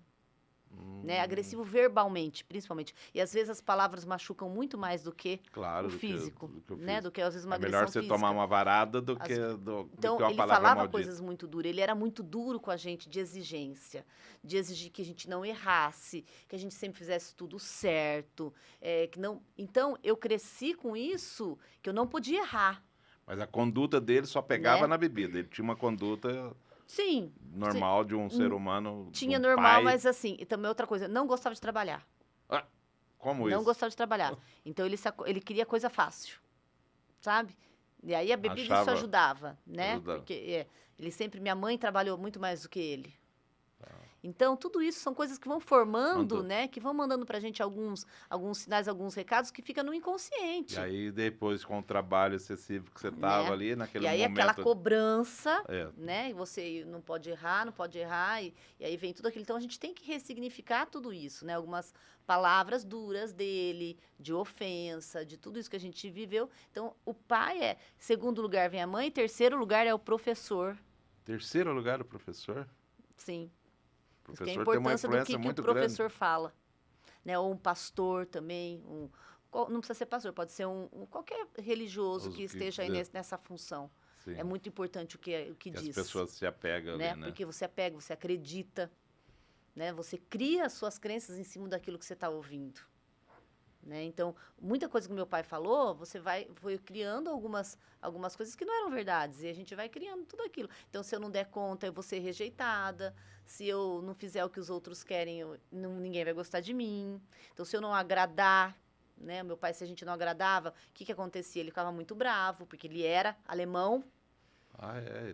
Né? Agressivo verbalmente, principalmente. E às vezes as palavras machucam muito mais do que claro, o do que físico, do que o né? físico. Do que às vezes uma É agressão melhor você física. tomar uma varada do As- que, do Então, que uma ele palavra falava maldita. coisas muito duras. Ele era muito duro com a gente, de exigência. De exigir que a gente não errasse, que a gente sempre fizesse tudo certo. Que não... Então, eu cresci com isso, que eu não podia errar. Mas a conduta dele só pegava Né? na bebida. Ele tinha uma conduta Sim, normal de um ser humano. de tinha um normal, pai. mas assim, e também outra coisa, não gostava de trabalhar. Ah, como Não isso? gostava de trabalhar. Então, ele queria coisa fácil, sabe? E aí a bebida isso Achava- ajudava, né? ajudava. Porque minha mãe trabalhou muito mais do que ele. Então, tudo isso são coisas que vão formando, Mandou. né? Que vão mandando pra gente alguns sinais, alguns recados que ficam no inconsciente. E aí, depois, com o trabalho excessivo que você tava Né? ali, naquele E aí momento... aquela cobrança, É. né? E você não pode errar, e aí vem tudo aquilo. Então a gente tem que ressignificar tudo isso, né? Algumas palavras duras dele, de ofensa, de tudo isso que a gente viveu. Então o pai segundo lugar vem a mãe, terceiro lugar é o professor. Terceiro lugar, o professor. Sim. O Porque a professor tem uma importância do influência que o muito professor fala. Né? Ou um pastor também, não precisa ser pastor, pode ser qualquer religioso que esteja aí nessa função. grande. É muito importante o que Que diz. as pessoas se apegam Né? ali, né? Porque você apega, você acredita, né? Você cria as suas crenças em cima daquilo que você está ouvindo. Né? Então, muita coisa que meu pai falou, foi criando algumas coisas que não eram verdades. E a gente vai criando tudo aquilo. Então, se eu não der conta, eu vou ser rejeitada. Se eu não fizer o que os outros querem, ninguém vai gostar de mim. Então, se eu não agradar, né? Meu pai, se a gente não agradava, o que acontecia? Ele ficava muito bravo, porque ele era alemão. Ah, é,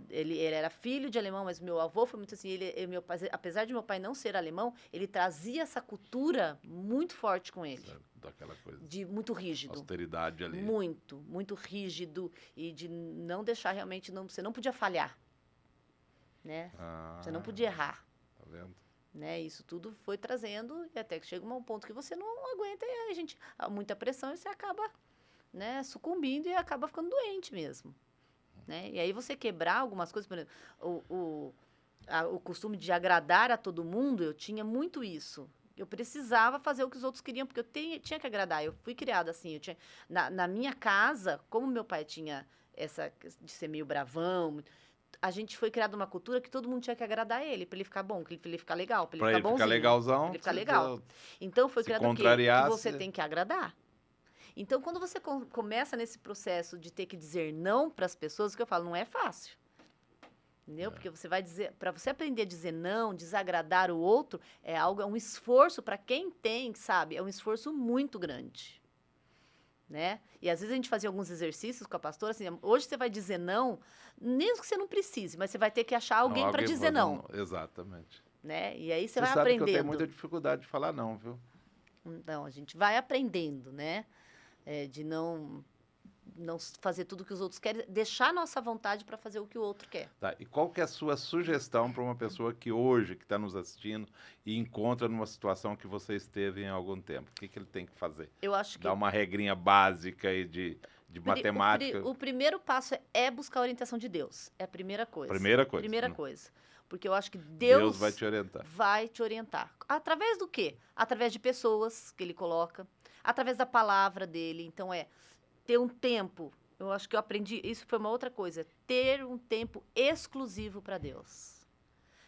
Ele era filho de alemão, mas meu avô foi muito assim. Meu pai, apesar de meu pai não ser alemão, ele trazia essa cultura muito forte com ele. Daquela coisa. De muito rígido. Austeridade ali. Muito, muito rígido. E de não deixar realmente. Você não podia falhar. Né? Você não podia errar. Tá vendo? Né? Isso tudo foi trazendo, e até que chega um ponto que você não aguenta, e aí a gente. Há muita pressão e você acaba, né, sucumbindo e acaba ficando doente mesmo. Né? E aí você quebrar algumas coisas, por exemplo, o costume de agradar a todo mundo, eu tinha muito isso. Eu precisava fazer o que os outros queriam, porque eu tinha que agradar. Eu fui criada assim. Na minha casa, como meu pai tinha essa de ser meio bravão, a gente foi criado uma cultura que todo mundo tinha que agradar ele, para ele ficar bom, para ele ficar legal, para ele ficar bonzinho. Ficar legalzão. Pra ele ficar legal. Então foi criado o quê? Que você tem que agradar. Então, quando você começa nesse processo de ter que dizer não para as pessoas, o que eu falo, não é fácil. Entendeu? Porque você vai dizer, para você aprender a dizer não, desagradar o outro, é um esforço para quem tem, sabe? É um esforço muito grande. Né? E às vezes a gente fazia alguns exercícios com a pastora, assim, hoje você vai dizer não, mesmo que você não precise, mas você vai ter que achar alguém para dizer não. Exatamente. Né? E aí você vai aprendendo. Você sabe que eu tenho muita dificuldade de falar não, viu? Então, a gente vai aprendendo, né? De não fazer tudo o que os outros querem, deixar a nossa vontade para fazer o que o outro quer. Tá, e qual que é a sua sugestão para uma pessoa que hoje, que está nos assistindo e encontra numa situação que você esteve em algum tempo? O que ele tem que fazer? Eu acho que... Dar uma regrinha básica aí de matemática. O primeiro passo é buscar a orientação de Deus. É a primeira coisa. Primeira coisa. Porque eu acho que Deus vai te orientar. Vai te orientar. Através do quê? Através de pessoas que ele coloca, através da palavra dele. Então, ter um tempo. Eu acho que eu aprendi, isso foi uma outra coisa. Ter um tempo exclusivo para Deus.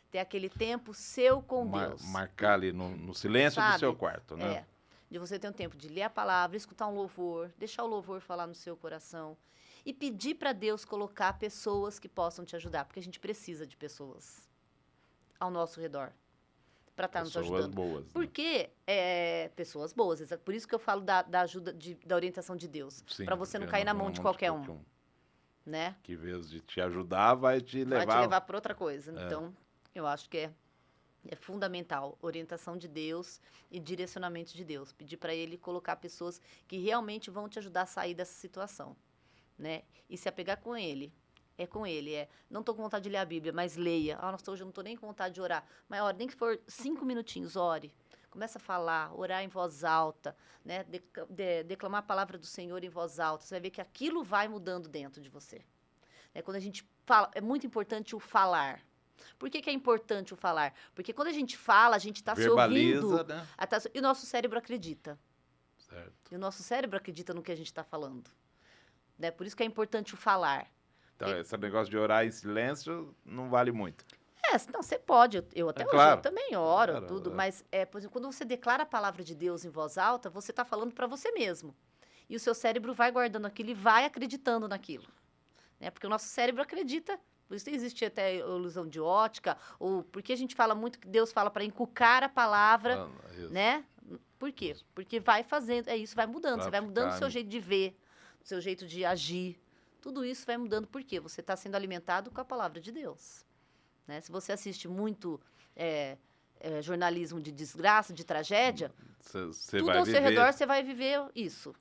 Ter aquele tempo seu com Deus. Marcar ali no silêncio do seu quarto, né? De você ter um tempo de ler a palavra, escutar um louvor, deixar o louvor falar no seu coração. E pedir para Deus colocar pessoas que possam te ajudar. Porque a gente precisa de pessoas ao nosso redor para estar nos ajudando. Pessoas boas. Porque pessoas boas. Por isso que eu falo da ajuda, da orientação de Deus. Para você não cair na mão de qualquer um. Né? Que, em vez de te ajudar, vai te levar... Vai te levar para outra coisa. Então, Eu acho que é fundamental, orientação de Deus e direcionamento de Deus. Pedir para Ele colocar pessoas que realmente vão te ajudar a sair dessa situação, né? E se apegar com Ele. É com Ele, não estou com vontade de ler a Bíblia, mas leia. Nossa, hoje eu não estou nem com vontade de orar. Mas, olha, nem que for 5 minutinhos, ore. Começa a falar, orar em voz alta, né? Declamar a palavra do Senhor em voz alta. Você vai ver que aquilo vai mudando dentro de você. Quando a gente fala, é muito importante o falar. Por que é importante o falar? Porque quando a gente fala, a gente está se ouvindo. Né? E o nosso cérebro acredita. Certo. E o nosso cérebro acredita no que a gente está falando. Né? Por isso que é importante o falar. Então, esse negócio de orar em silêncio não vale muito. Não, você pode. Eu até hoje claro. eu também oro, Claro, tudo. Mas, por exemplo, quando você declara a palavra de Deus em voz alta, você está falando para você mesmo. E o seu cérebro vai guardando aquilo e vai acreditando naquilo. Né? Porque o nosso cérebro acredita. Por isso existe até ilusão de ótica, ou porque a gente fala muito que Deus fala para inculcar a palavra, né? Por quê? Porque vai fazendo, isso vai mudando, você vai mudando o seu jeito de ver, o seu jeito de agir. Tudo isso vai mudando porque você está sendo alimentado com a palavra de Deus. Né? Se você assiste muito jornalismo de desgraça, de tragédia, tudo ao seu redor você vai viver isso.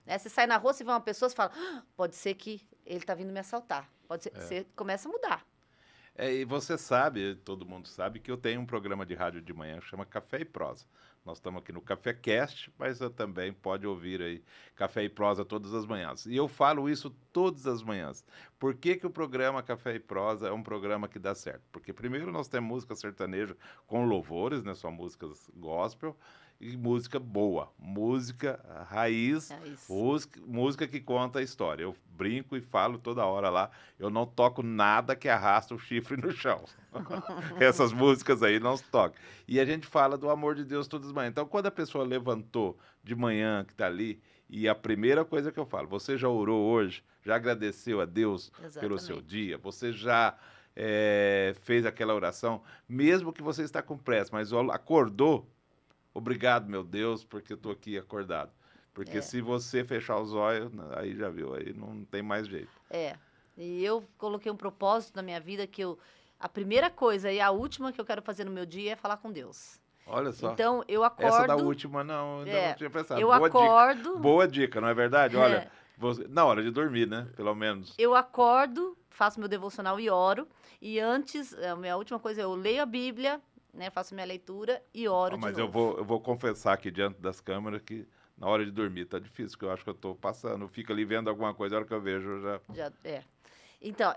Né? Você sai na rua, você vê uma pessoa, você fala, pode ser que ele está vindo me assaltar. Pode ser, você começa a mudar. E você sabe, todo mundo sabe, que eu tenho um programa de rádio de manhã que chama Café e Prosa. Nós estamos aqui no Café Cast, mas eu também pode ouvir aí Café e Prosa todas as manhãs. E eu falo isso todas as manhãs. Por que o programa Café e Prosa é um programa que dá certo? Porque primeiro nós temos música sertaneja com louvores, né? Só músicas gospel. E música boa, música raiz, música que conta a história. Eu brinco e falo toda hora lá, eu não toco nada que arrasta o chifre no chão. Essas músicas aí não se tocam. E a gente fala do amor de Deus todas as manhãs. Então, quando a pessoa levantou de manhã, que está ali, e a primeira coisa que eu falo, você já orou hoje? Já agradeceu a Deus pelo seu dia? Você já fez aquela oração? Mesmo que você está com pressa, mas acordou? Obrigado, meu Deus, porque eu estou aqui acordado. Porque se você fechar os olhos, aí já viu, aí não tem mais jeito. E eu coloquei um propósito na minha vida que a primeira coisa e a última que eu quero fazer no meu dia é falar com Deus. Olha só. Então, eu acordo... Essa da última, não, ainda não tinha pensado. Eu acordo... Boa dica, não é verdade? Olha, na hora de dormir, né? Pelo menos. Eu acordo, faço meu devocional e oro. E antes, a minha última coisa, eu leio a Bíblia, né, faço minha leitura e oro de novo. Mas eu vou confessar aqui diante das câmeras que na hora de dormir tá difícil, porque eu acho que eu tô passando. Eu fico ali vendo alguma coisa, a hora que eu vejo, eu já... Então,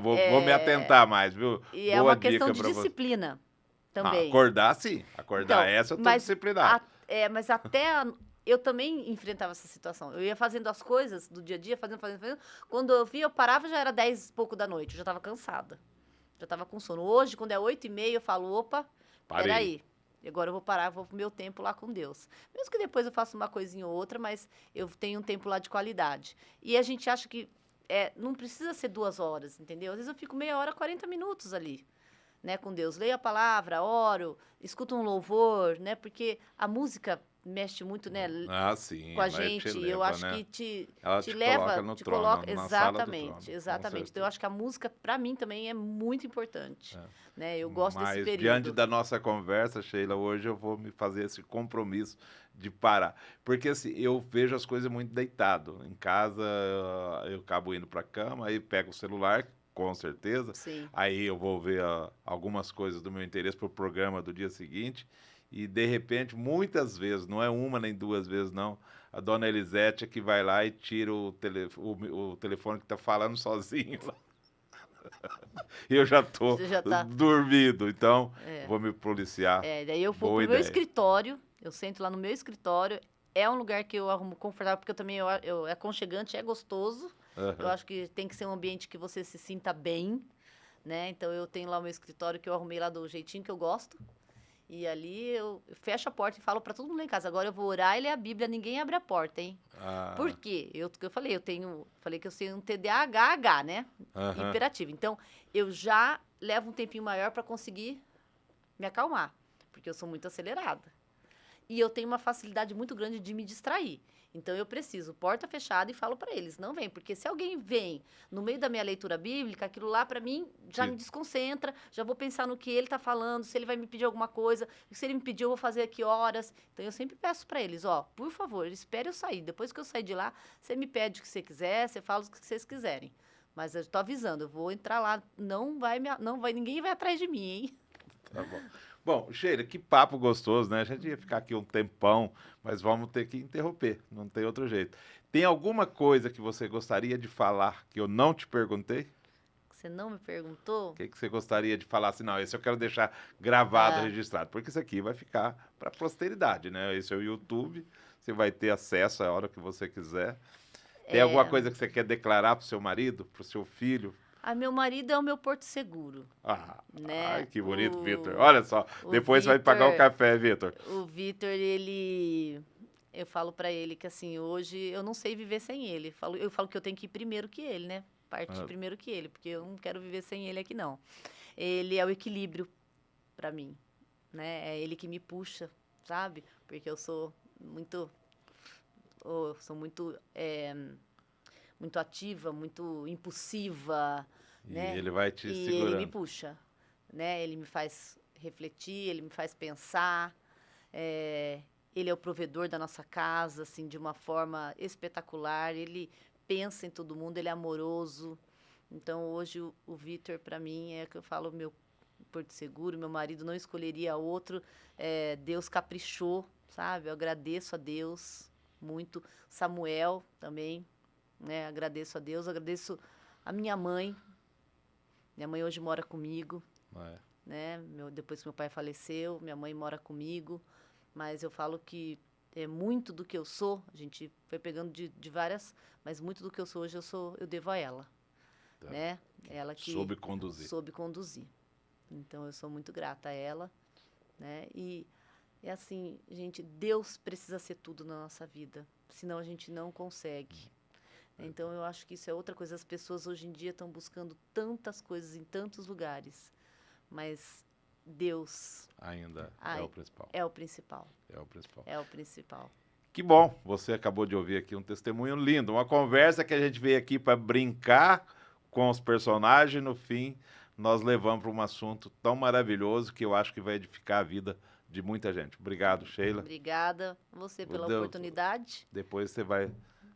vou me atentar mais, viu? E é uma questão de disciplina também. Acordar, sim. Acordar, essa eu tô disciplinado. Mas até... Eu também enfrentava essa situação. Eu ia fazendo as coisas do dia a dia, fazendo. Quando eu via, eu parava, já era 10 e pouco da noite. Eu já estava cansada. Já estava com sono. Hoje, quando é 8h30, eu falo, opa, peraí. Agora eu vou parar, vou pro meu tempo lá com Deus. Mesmo que depois eu faça uma coisinha ou outra, mas eu tenho um tempo lá de qualidade. E a gente acha que não precisa ser 2 horas, entendeu? Às vezes eu fico meia hora, 40 minutos ali, né, com Deus. Leio a palavra, oro, escuto um louvor, né? Porque a música mexe muito, né, sim, com a gente. Leva, eu acho, né? Que ela te leva, coloca no te trono, coloca na sala do exatamente, trono, exatamente. Então eu acho que a música para mim também é muito importante, né? Eu gosto desse Mas período. diante da nossa conversa, Sheila, hoje eu vou me fazer esse compromisso de parar, porque assim, eu vejo as coisas muito deitado. Em casa eu acabo indo para a cama, aí pego o celular, com certeza. Sim. Aí eu vou ver algumas coisas do meu interesse para o programa do dia seguinte. E, de repente, muitas vezes, não é uma nem 2 vezes, não, a dona Elisete é que vai lá e tira o telefone que está falando sozinho lá. E eu já estou dormindo, então vou me policiar. Daí eu vou pro meu escritório, eu sento lá no meu escritório, é um lugar que eu arrumo confortável, porque eu também é aconchegante, é gostoso. Eu acho que tem que ser um ambiente que você se sinta bem, né? Então eu tenho lá o meu escritório que eu arrumei lá do jeitinho que eu gosto. E ali eu fecho a porta e falo para todo mundo lá em casa, agora eu vou orar e ler a Bíblia, ninguém abre a porta, hein? Por quê? Eu falei que eu tenho um TDAH, né? Hiperativo. Então, eu já levo um tempinho maior para conseguir me acalmar, porque eu sou muito acelerada. E eu tenho uma facilidade muito grande de me distrair. Então eu preciso, porta fechada, e falo para eles, não vem, porque se alguém vem no meio da minha leitura bíblica, aquilo lá para mim já Sim. me desconcentra, já vou pensar no que ele está falando, se ele vai me pedir alguma coisa, se ele me pedir eu vou fazer aqui horas. Então eu sempre peço para eles, ó, por favor, espere eu sair. Depois que eu sair de lá, você me pede o que você quiser, você fala o que vocês quiserem. Mas eu tô avisando, eu vou entrar lá, ninguém vai atrás de mim, hein? Tá bom. Bom, Sheila, que papo gostoso, né? A gente ia ficar aqui um tempão, mas vamos ter que interromper, não tem outro jeito. Tem alguma coisa que você gostaria de falar que eu não te perguntei? Você não me perguntou? O que você gostaria de falar assim? Não, esse eu quero deixar gravado, Ah, registrado, porque isso aqui vai ficar para a posteridade, né? Esse é o YouTube, você vai ter acesso a hora que você quiser. Tem alguma é, coisa que você quer declarar pro seu marido, pro seu filho? meu marido é o meu porto seguro, Ah, ai, né? que bonito, Vitor. Olha só, O depois você vai pagar o Vitor, café, Vitor. o Vitor, eu falo pra ele que assim, hoje eu não sei viver sem ele. Eu falo que eu tenho que ir primeiro que ele, né? Partir Ah, primeiro que ele, porque eu não quero viver sem ele aqui não. Ele é o equilíbrio pra mim, né? É ele que me puxa, sabe? Porque eu sou muito, sou muito, muito ativa, muito impulsiva, e né? ele vai te E ele me segurando. puxa, né? Ele me faz refletir, ele me faz pensar. É, ele é o provedor da nossa casa, assim, de uma forma espetacular. Ele pensa em todo mundo, ele é amoroso. Então, hoje, o Vitor, para mim, é que eu falo, meu porto seguro, meu marido não escolheria outro. Deus caprichou, sabe? Eu agradeço a Deus muito. Samuel também, né? Agradeço a Deus, agradeço a minha mãe. Minha mãe hoje mora comigo, Não é? né? Depois que meu pai faleceu, minha mãe mora comigo. Mas eu falo que é muito do que eu sou, a gente foi pegando de várias, mas muito do que eu sou hoje eu devo a ela, Tá. né? Ela que Soube conduzir. soube conduzir. Então eu sou muito grata a ela, né? E é assim, gente, Deus precisa ser tudo na nossa vida, senão a gente não consegue. Então eu acho que isso é outra coisa. As pessoas hoje em dia estão buscando tantas coisas em tantos lugares, mas Deus Ainda é ai, o principal. é o principal. É o principal. É o principal. Que bom, você acabou de ouvir aqui um testemunho lindo, uma conversa que a gente veio aqui para brincar com os personagens, no fim nós levamos para um assunto tão maravilhoso que eu acho que vai edificar a vida de muita gente. Obrigado, Sheila. Obrigada a você pela Deus, oportunidade. depois você vai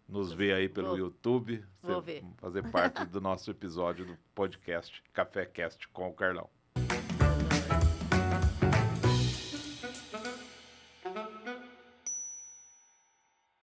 nos ver aí pelo Vou, YouTube, vou você ver. fazer parte do nosso episódio do podcast Café Cast com o Carlão.